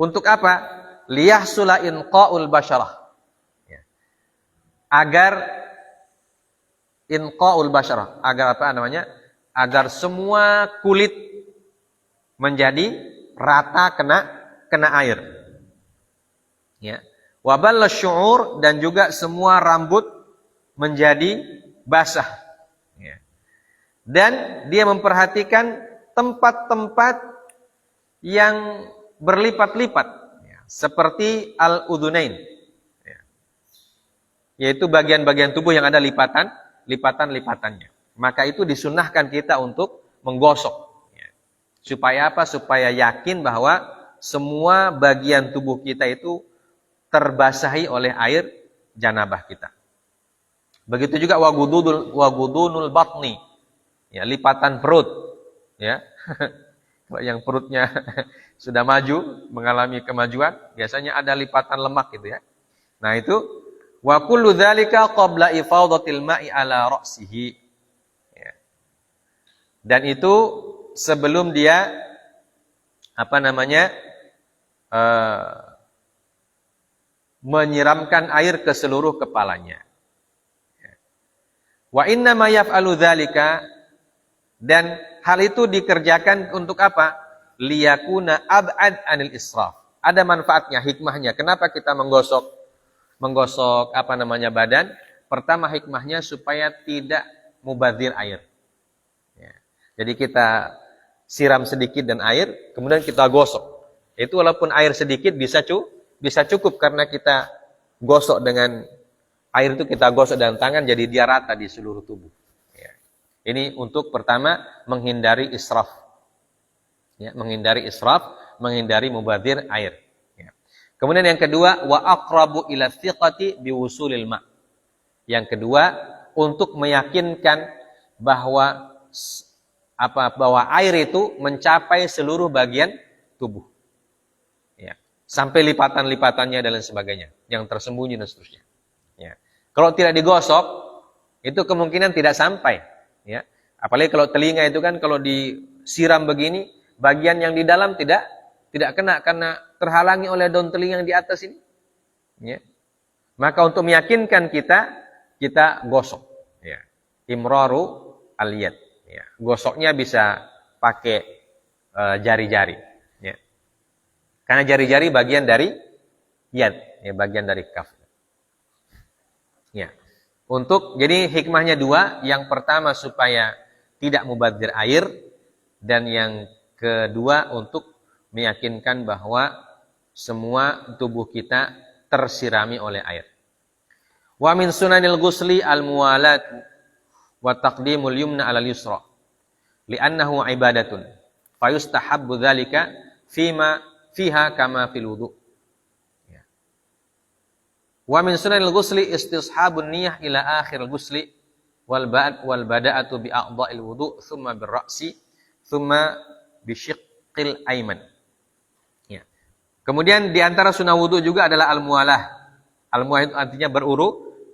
Untuk apa? Liyahsula inqa'ul basyarah, ya. Agar inqa'ul basyarah, agar apa namanya? Agar semua kulit menjadi rata kena air, ya. Wabal syu'ur, dan juga semua rambut menjadi basah, ya. Dan dia memperhatikan tempat-tempat yang berlipat-lipat, ya, seperti al-udhunain, ya, yaitu bagian-bagian tubuh yang ada lipatan-lipatannya. Maka itu disunnahkan kita untuk menggosok, ya. Supaya apa? Supaya yakin bahwa semua bagian tubuh kita itu terbasahi oleh air janabah kita. Begitu juga wagudunul batni, ya, lipatan perut, ya. Kalau yang perutnya sudah maju, mengalami kemajuan, biasanya ada lipatan lemak gitu, ya. Nah itu wa kullu dzalika qabla ifadatil ma'i ala ra'sihi, ya. Dan itu sebelum dia menyiramkan air ke seluruh kepalanya. Wa inna ma yaf'alu dzalika, dan hal itu dikerjakan untuk apa? Liyakuna ab'ad anil israf. Ada manfaatnya, hikmahnya. Kenapa kita menggosok badan? Pertama, hikmahnya supaya tidak mubadzir air. Ya. Jadi kita siram sedikit dan air, kemudian kita gosok. Itu walaupun air sedikit bisa cukup karena kita gosok dengan air itu, kita gosok dengan tangan, jadi dia rata di seluruh tubuh. Ya. Ini untuk pertama menghindari israf, ya, menghindari mubadzir air. Ya. Kemudian yang kedua, wa aqrabu ila thiqati biwusulil ma'. Yang kedua, untuk meyakinkan bahwa air itu mencapai seluruh bagian tubuh. Sampai lipatan-lipatannya dan lain sebagainya, yang tersembunyi dan seterusnya. Ya. Kalau tidak digosok, itu kemungkinan tidak sampai. Ya. Apalagi kalau telinga itu kan, kalau disiram begini, bagian yang di dalam tidak kena karena terhalangi oleh daun telinga yang di atas ini. Ya. Maka untuk meyakinkan kita gosok. Ya. Imraru al-yad. Ya. Gosoknya bisa pakai jari-jari. Karena jari-jari bagian dari yad, ya, bagian dari kaf. Ya. Jadi hikmahnya dua, yang pertama supaya tidak mubadzir air, dan yang kedua untuk meyakinkan bahwa semua tubuh kita tersirami oleh air. Wa min sunanil ghusli al-muwalat wa taqdimul yumna 'alal yusra li'annahu ibadatun fayustahabbu dzalika fiha kama fil wudu. Ya. Wa min sunanil ghusli istishabun niyyah ila akhiril ghusli wal bada'atu bi a'dha'il wudu thumma bir ra'si thumma bi syiqqil ayman. Ya. Kemudian di antara sunah wudu juga adalah al-muwalah. Al-muwalah itu artinya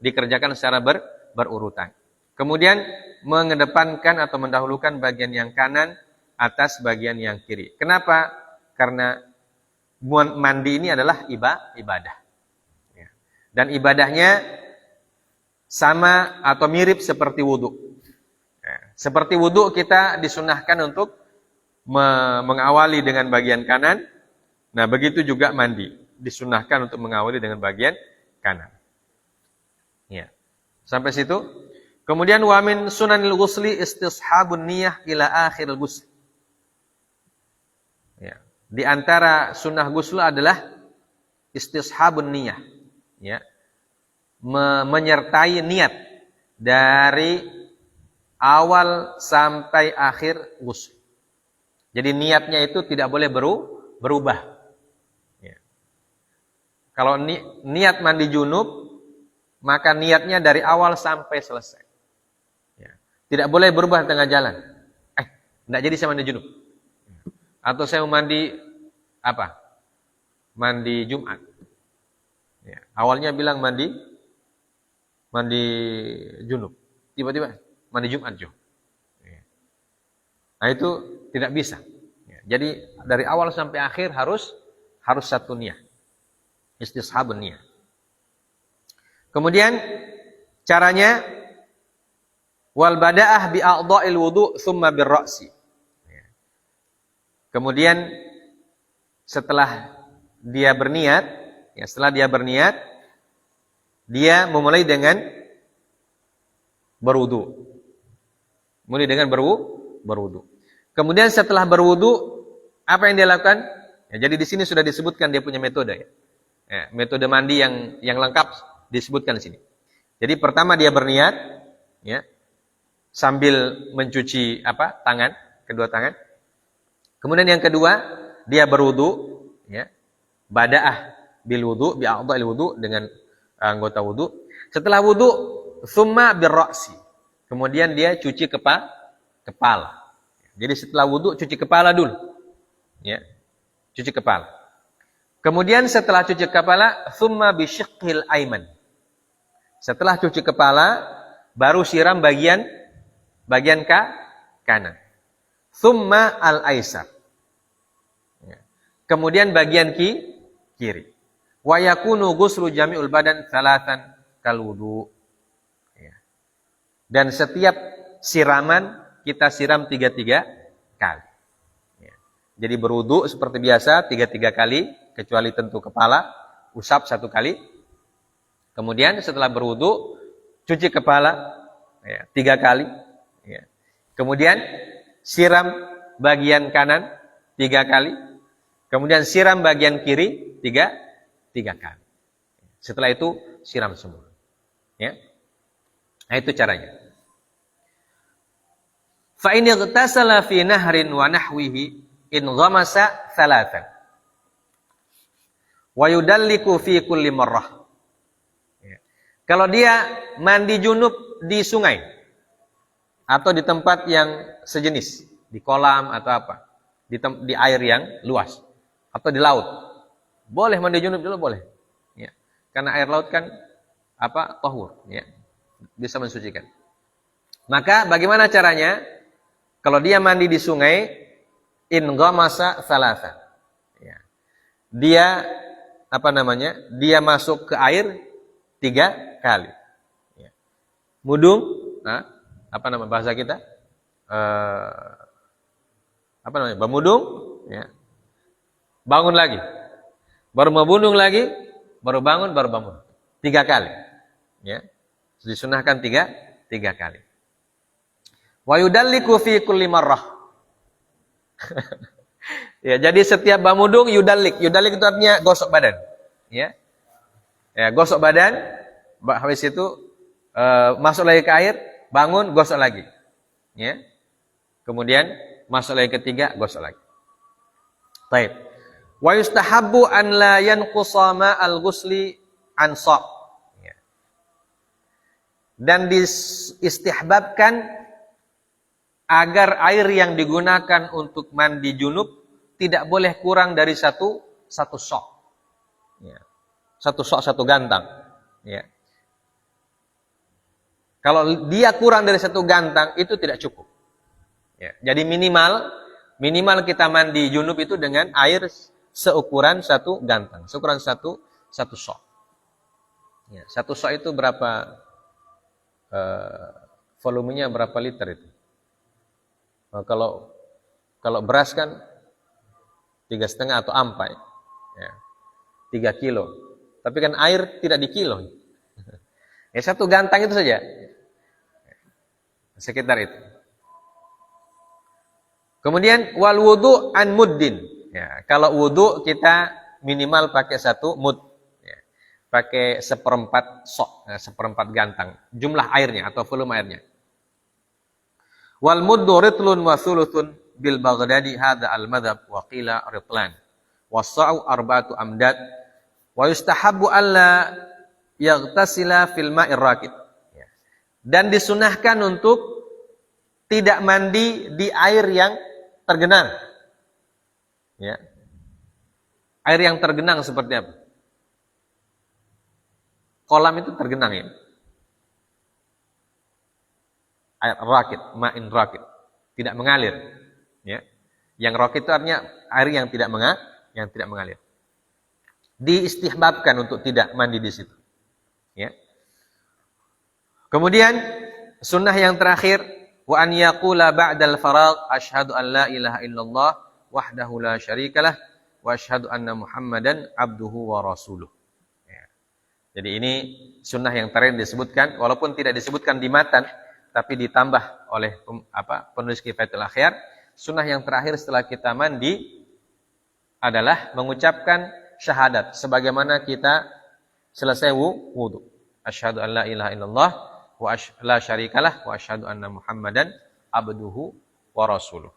dikerjakan secara berurutan. Kemudian mengedepankan atau mendahulukan bagian yang kanan atas bagian yang kiri. Kenapa? Karena mandi ini adalah ibadah. Ya. Dan ibadahnya sama atau mirip seperti wudu. Ya. Seperti wudu kita disunahkan untuk mengawali dengan bagian kanan. Nah, begitu juga mandi. Disunahkan untuk mengawali dengan bagian kanan. Ya. Sampai situ. Kemudian wa min sunanil ghusli istishabun niyyah ila akhiril ghusl. Ya. Di antara sunnah ghusl adalah istishabun niyyah, ya. Menyertai niat dari awal sampai akhir ghusl. Jadi niatnya itu tidak boleh berubah. Ya. Kalau niat mandi junub, maka niatnya dari awal sampai selesai. Ya. Tidak boleh berubah tengah jalan. Tidak jadi saya mandi junub. Atau saya mau mandi apa? Mandi Jumat. Ya, awalnya bilang mandi junub. Tiba-tiba mandi Jumat juga. Ya. Nah itu tidak bisa. Ya, jadi dari awal sampai akhir harus satu niat. Istishabun niat. Kemudian caranya wal bada'ah bi a'dha'il wudu' thumma bir ra'si. Kemudian setelah dia berniat, dia memulai dengan berwudu. Mulai dengan berwudu. Kemudian setelah berwudu, apa yang dia lakukan? Ya, jadi di sini sudah disebutkan dia punya metode. Ya, metode mandi yang lengkap disebutkan di sini. Jadi pertama dia berniat, ya, sambil mencuci tangan, kedua tangan. Kemudian yang kedua dia berwudu, ya, bada'ah bil wudu bi a'dha'il wudu dengan anggota wudu. Setelah wudu summa bir ra'si. Kemudian dia cuci kepala. Jadi setelah wudu cuci kepala dulu. Ya. Cuci kepala. Kemudian setelah cuci kepala summa bi syiqqil aiman. Setelah cuci kepala baru siram bagian kanan. Summa al aisar. Ya. Kemudian bagian kiri. Wa yakunu ghuslu jami'ul badan salatan kal wudu. Ya. Dan setiap siraman kita siram 3 kali. Ya. Jadi berwudu seperti biasa 3 kali, kecuali tentu kepala, usap 1 kali. Kemudian setelah berwudu cuci kepala 3 kali. Ya. Kemudian siram bagian kanan 3 kali. Kemudian siram bagian kiri 3 kali. Setelah itu siram semua. Ya. Nah, itu caranya. Fa in ightasala fi nahrin wa nahwihi in ghamasa thalathan. Wa yudalliku fi kulli marrah. Ya. Kalau dia mandi junub di sungai atau di tempat yang sejenis, di kolam atau apa, di air yang luas atau di laut. Boleh mandi junub dulu boleh. Ya. Karena air laut kan tahur, ya. Bisa mensucikan. Maka bagaimana caranya? Kalau dia mandi di sungai, in ghamasa thalatha. Ya. Dia Dia masuk ke air 3 kali. Ya. Mudung, bahasa kita? Bermudung, ya. Bangun lagi. Baru membundung lagi, baru bangun. 3 kali. Ya. Disunahkan 3 kali. Wa yudalliku fi kulli marrah. Ya, jadi setiap bermudung yudallik. Yudallik itu artinya gosok badan. Ya. Ya, gosok badan, habis itu masuk lagi ke air, bangun, gosok lagi. Ya. Kemudian masuk lagi ketiga, gosok lagi. Baik. Wa yustahabbu an la yanqusa ma'al ghusli an sa'. Ya. Dan diistihbabkan agar air yang digunakan untuk mandi junub tidak boleh kurang dari satu sok. Ya. 1 sok 1 gantang. Ya. Kalau dia kurang dari 1 gantang itu tidak cukup. Ya. Jadi minimal kita mandi junub itu dengan air seukuran 1 gantang, seukuran 1 sok. Ya, 1 sok itu berapa volumenya berapa liter itu? Kalau beras kan 3,5 atau ampai, ya, 3 kilo. Tapi kan air tidak di kilo. Ya 1 gantang itu saja, sekitar itu. Kemudian wal wudu an muddin. Ya, kalau wudu kita minimal pakai 1 mud, ya, pakai 1/4 sok, 1/4 gantang jumlah airnya atau volume airnya. Wal muddu ritlun wa thuluthun bil Baghdadi hadza al madhab wa qila ritlan was-sa'u 4 amdad wa yustahabbu alla yaghtasila fil ma'ir rakid. Ya. Dan disunahkan untuk tidak mandi di air yang tergenang. Ya. Air yang tergenang seperti apa? Kolam itu tergenang ya. Air rakit, ma'in rakit, tidak mengalir. Ya. Yang rakit itu artinya air yang tidak mengalir. Diistihbabkan untuk tidak mandi di situ. Ya. Kemudian sunnah yang terakhir, wa an yaqula ba'dal faragh asyhadu an la ilaha illallah wahdahu la syarikalah wa asyhadu anna Muhammadan abduhu wa rasuluh. Ya. Jadi ini sunnah yang terakhir disebutkan, walaupun tidak disebutkan di matan, tapi ditambah oleh penulis Kifayatul Akhyar. Sunnah yang terakhir setelah kita mandi adalah mengucapkan syahadat sebagaimana kita selesai wudu. Asyhadu an la ilaha illallah wa la syarikalah wa asyhadu anna Muhammadan abduhu wa rasuluh.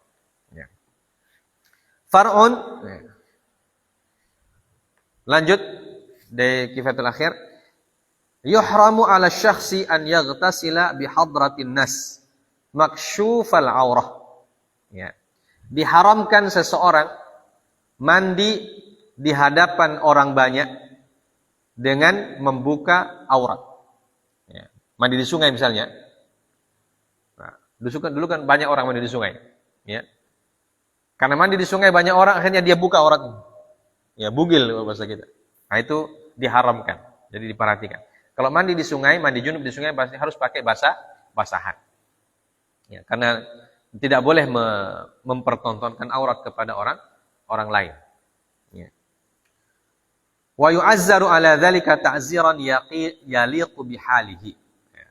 Ya. Far'un. Ya. Lanjut dari Kifayatul Akhyar. Yuhramu 'ala syakhsi an yaghtasila bi hadratin nas maksyufal aurah. Ya. Diharamkan seseorang mandi di hadapan orang banyak dengan membuka aurat. Ya. Mandi di sungai misalnya. Nah, dulu kan banyak orang mandi di sungai. Ya. Karena mandi di sungai banyak orang, akhirnya dia buka aurat. Ya, bugil bahasa kita. Nah, itu diharamkan. Jadi diperhatikan. Kalau mandi di sungai, mandi junub di sungai pasti harus pakai basahan. Ya, karena tidak boleh mempertontonkan aurat kepada orang lain. Ya. Wa yu'azzaru 'ala dzalika ta'ziran yaliqu bihalihi. Ya.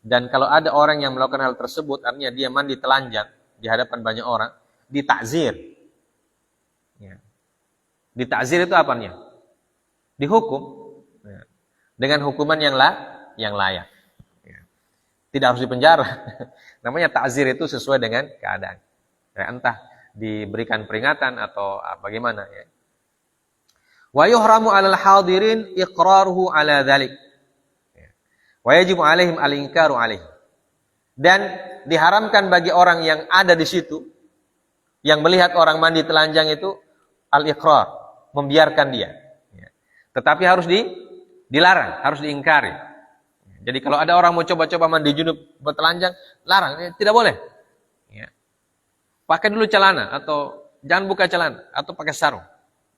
Dan kalau ada orang yang melakukan hal tersebut, artinya dia mandi telanjang di hadapan banyak orang, ditakzir. Ya. Ditakzir itu apanya? Dihukum. Ya. Dengan hukuman yang layak. Ya. Tidak harus dipenjara. Namanya takzir itu sesuai dengan keadaan. Ya, entah diberikan peringatan atau bagaimana ya. Wa yuhramu 'alal hadirin iqraruhu 'ala dzalik. Ya. Wa yajibu 'alaihim al-inkaru 'alaihi. Dan diharamkan bagi orang yang ada di situ yang melihat orang mandi telanjang itu al-iqrar, membiarkan dia. Ya. Tetapi harus dilarang, harus diingkari. Jadi kalau ada orang mau coba-coba mandi junub bertelanjang, larang, tidak boleh. Ya. Pakai dulu celana atau jangan buka celana atau pakai sarung.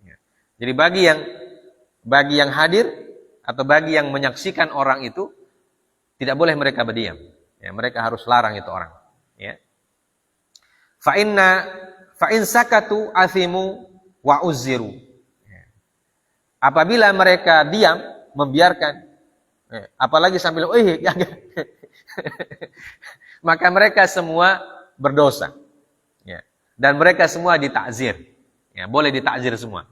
Ya. Jadi bagi yang hadir atau bagi yang menyaksikan orang itu tidak boleh mereka berdiam. Ya, mereka harus larang itu orang. Ya. Fa in sakatu athimu wa uzziru. Ya. Apabila mereka diam, membiarkan, apalagi sambil maka mereka semua berdosa. Ya. Dan mereka semua ditakzir. Ya, boleh ditakzir semua.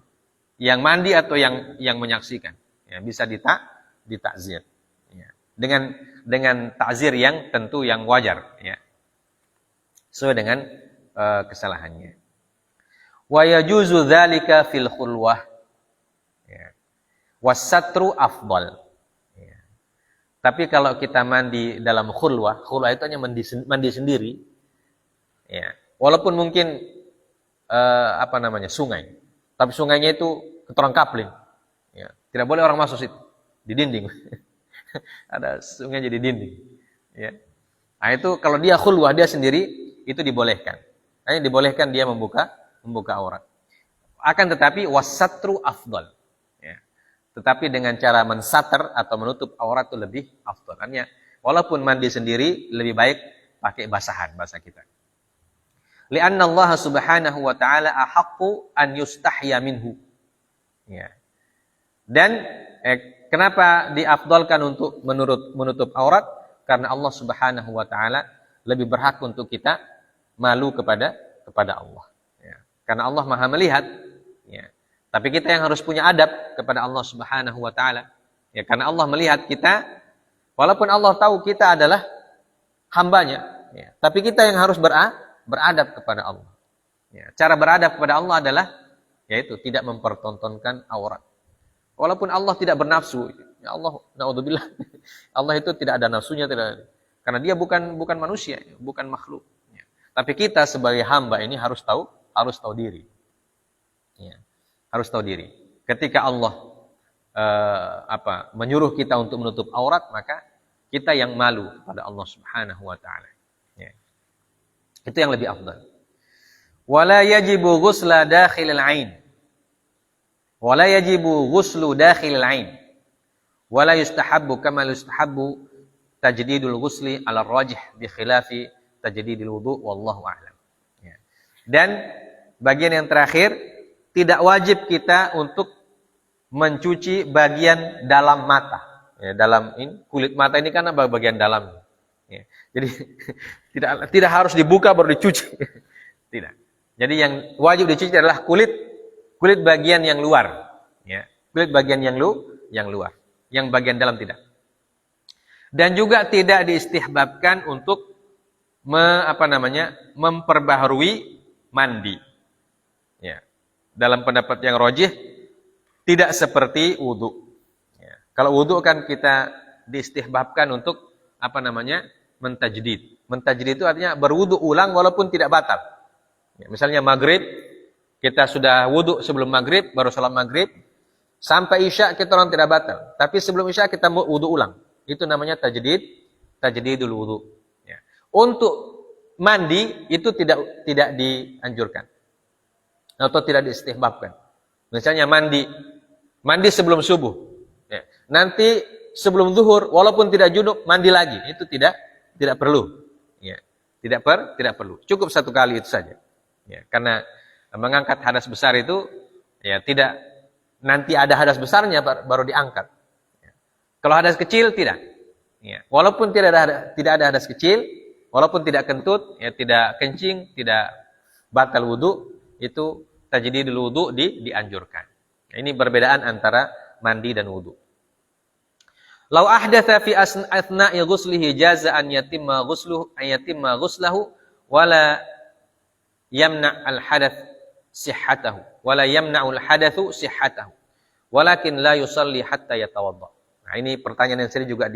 Yang mandi atau yang menyaksikan. Ya, bisa ditakzir. Ya. Dengan takzir yang tentu yang wajar. Ya. Sesuai dengan kesalahannya. Wa yajuzu dzalika fil khulwah. Ya. Wasatru afdal. Ya. Tapi kalau kita mandi dalam khulwah itu hanya mandi sendiri. Ya. Walaupun mungkin sungai. Tapi sungainya itu ketorong kapling. Ya. Tidak boleh orang masuk situ. Di dinding. Ada sungai jadi dinding. Ya. Nah itu kalau dia khulwah, dia sendiri, itu dibolehkan. Hanya dibolehkan dia membuka aurat. Akan tetapi wasatru afdal. Tetapi dengan cara mensater atau menutup aurat itu lebih afdal. Artinya, walaupun mandi sendiri, lebih baik pakai basahan, bahasa kita. Li'anna Allah subhanahu wa ta'ala ahaqqu an yustahya minhu. Ya. Dan kenapa diafdalkan untuk menutup aurat? Karena Allah subhanahu wa ta'ala lebih berhak untuk kita malu kepada Allah. Ya. Karena Allah maha melihat. Ya. Tapi kita yang harus punya adab kepada Allah Subhanahu wa taala. Ya, karena Allah melihat kita, walaupun Allah tahu kita adalah hambanya, ya, tapi kita yang harus beradab kepada Allah. Ya, cara beradab kepada Allah adalah yaitu tidak mempertontonkan aurat. Walaupun Allah tidak bernafsu, ya Allah, naudzubillah. Allah itu tidak ada nafsunya, karena dia bukan manusia, bukan makhluk. Tapi kita sebagai hamba ini harus tahu diri. Ya, harus tahu diri. Ketika Allah menyuruh kita untuk menutup aurat, maka kita yang malu pada Allah Subhanahu wa taala. Ya. Itu yang lebih afdal. Wala yajibu ghusla dakhilil ain. Wala yajibu ghuslu dakhilil ain. Wala yustahabbu kama yustahabbu tajdidul ghusli ala rajih bi khilafi tajdidil wudu wallahu a'lam. Ya. Dan bagian yang terakhir, tidak wajib kita untuk mencuci bagian dalam mata. Ya, dalam ini kulit mata ini kan bagian dalam. Ya. Jadi tidak harus dibuka baru dicuci. Tidak. Jadi yang wajib dicuci adalah kulit bagian yang luar. Ya. Kulit bagian yang luar. Yang bagian dalam tidak. Dan juga tidak diistihbabkan untuk memperbaharui mandi. Ya. Dalam pendapat yang rajih tidak seperti wudu. Ya. Kalau wudu kan kita diistihbabkan untuk mentajdid. Mentajdid itu artinya berwudu ulang walaupun tidak batal. Ya. Misalnya maghrib, kita sudah wudu sebelum maghrib, baru salat maghrib, sampai isya kita orang tidak batal. Tapi sebelum isya kita wudu ulang. Itu namanya tajdidul wudu. Ya. Untuk mandi itu tidak dianjurkan atau tidak diistihbabkan. Misalnya mandi sebelum subuh. Ya. Nanti sebelum zuhur walaupun tidak junub mandi lagi, itu tidak perlu. Ya. Tidak perlu. Cukup satu kali itu saja. Ya. Karena mengangkat hadas besar itu ya tidak nanti ada hadas besarnya baru diangkat. Ya. Kalau hadas kecil tidak. Ya. Walaupun tidak ada hadas kecil, walaupun tidak kentut, ya tidak kencing, tidak batal wudu, itu tajdidul wudu dianjurkan. Ini perbedaan antara mandi dan wudu. Lau ahdatsa fi athna'i ghuslihi jaza an yatimma ghuslahu wala yamna' al-hadath sihhatahu wala yamna'u al-hadathu sihhatahu walakin la yusalli hatta yatawadda. Nah, ini pertanyaan yang sering juga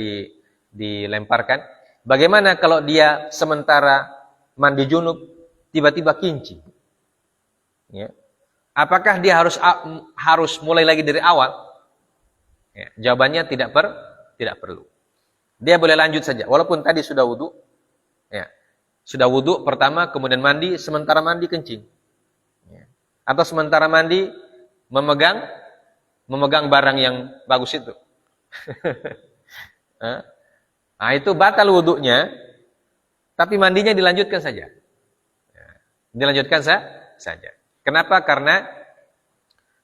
dilemparkan. Bagaimana kalau dia sementara mandi junub tiba-tiba kincing? Ya. Apakah dia harus mulai lagi dari awal? Ya, jawabannya tidak perlu. Dia boleh lanjut saja walaupun tadi sudah wudu. Ya. Sudah wudu pertama kemudian mandi, sementara mandi kencing. Ya. Atau sementara mandi memegang barang yang bagus itu. Nah, itu batal wudunya, tapi mandinya dilanjutkan saja. Ya. Dilanjutkan saja. Kenapa?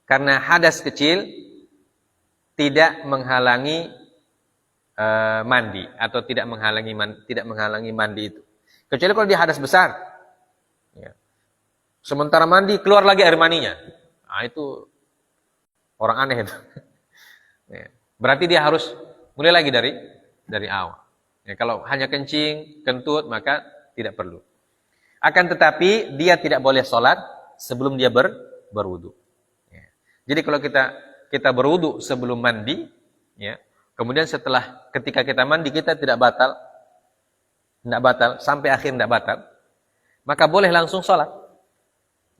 Karena hadas kecil tidak menghalangi mandi atau tidak menghalangi mandi itu. Kecuali kalau dia hadas besar. Ya. Sementara mandi keluar lagi air maninya. Nah, itu orang aneh itu. Ya. Berarti dia harus mulai lagi dari awal. Ya, kalau hanya kencing, kentut maka tidak perlu. Akan tetapi dia tidak boleh sholat sebelum dia berwudu. Ya. Jadi kalau kita berwudu sebelum mandi, ya, kemudian ketika kita mandi kita tidak batal sampai akhir tidak batal, maka boleh langsung sholat.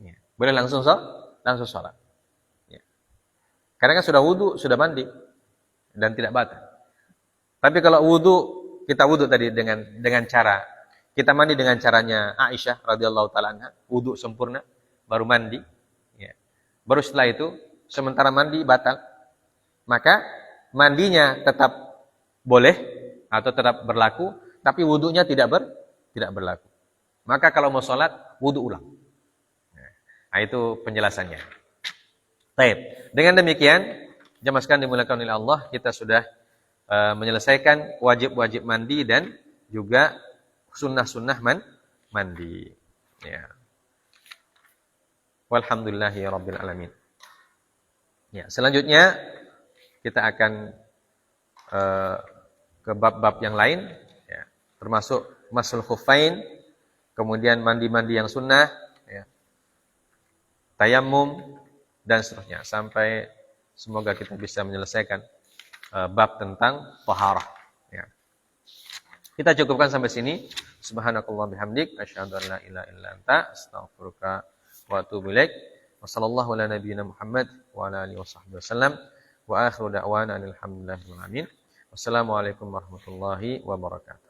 Ya. Boleh langsung sholat. Ya. Karena kan sudah wudu, sudah mandi dan tidak batal. Tapi kalau kita wudu tadi dengan cara kita mandi dengan caranya Aisyah radhiyallahu taala anha, wudu sempurna baru mandi, ya. Baru setelah itu sementara mandi batal, maka mandinya tetap boleh atau tetap berlaku, tapi wudunya tidak berlaku. Maka kalau mau sholat wudu ulang. Nah, itu penjelasannya. Baik. Dengan demikian, jamaah sekalian dimuliakan oleh Allah, kita sudah menyelesaikan wajib-wajib mandi dan juga sunnah-sunnah mandi. Ya. Walhamdulillahi rabbil alamin. Ya, selanjutnya kita akan ke bab-bab yang lain, ya, termasuk masul khuffain, kemudian mandi-mandi yang sunnah, ya, tayammum dan seterusnya sampai semoga kita bisa menyelesaikan bab tentang taharah. Ya. Kita cukupkan sampai sini. Subhanakallah bihamdik asyhadu an la ilaha illa anta astaghfiruka wa atubu ilaik. Wassallallahu ala nabiyyina Muhammad wa ala alihi wasallam. Wa akhiru da'wana alhamdulillahi rabbil alamin. Wassalamualaikum warahmatullahi wabarakatuh.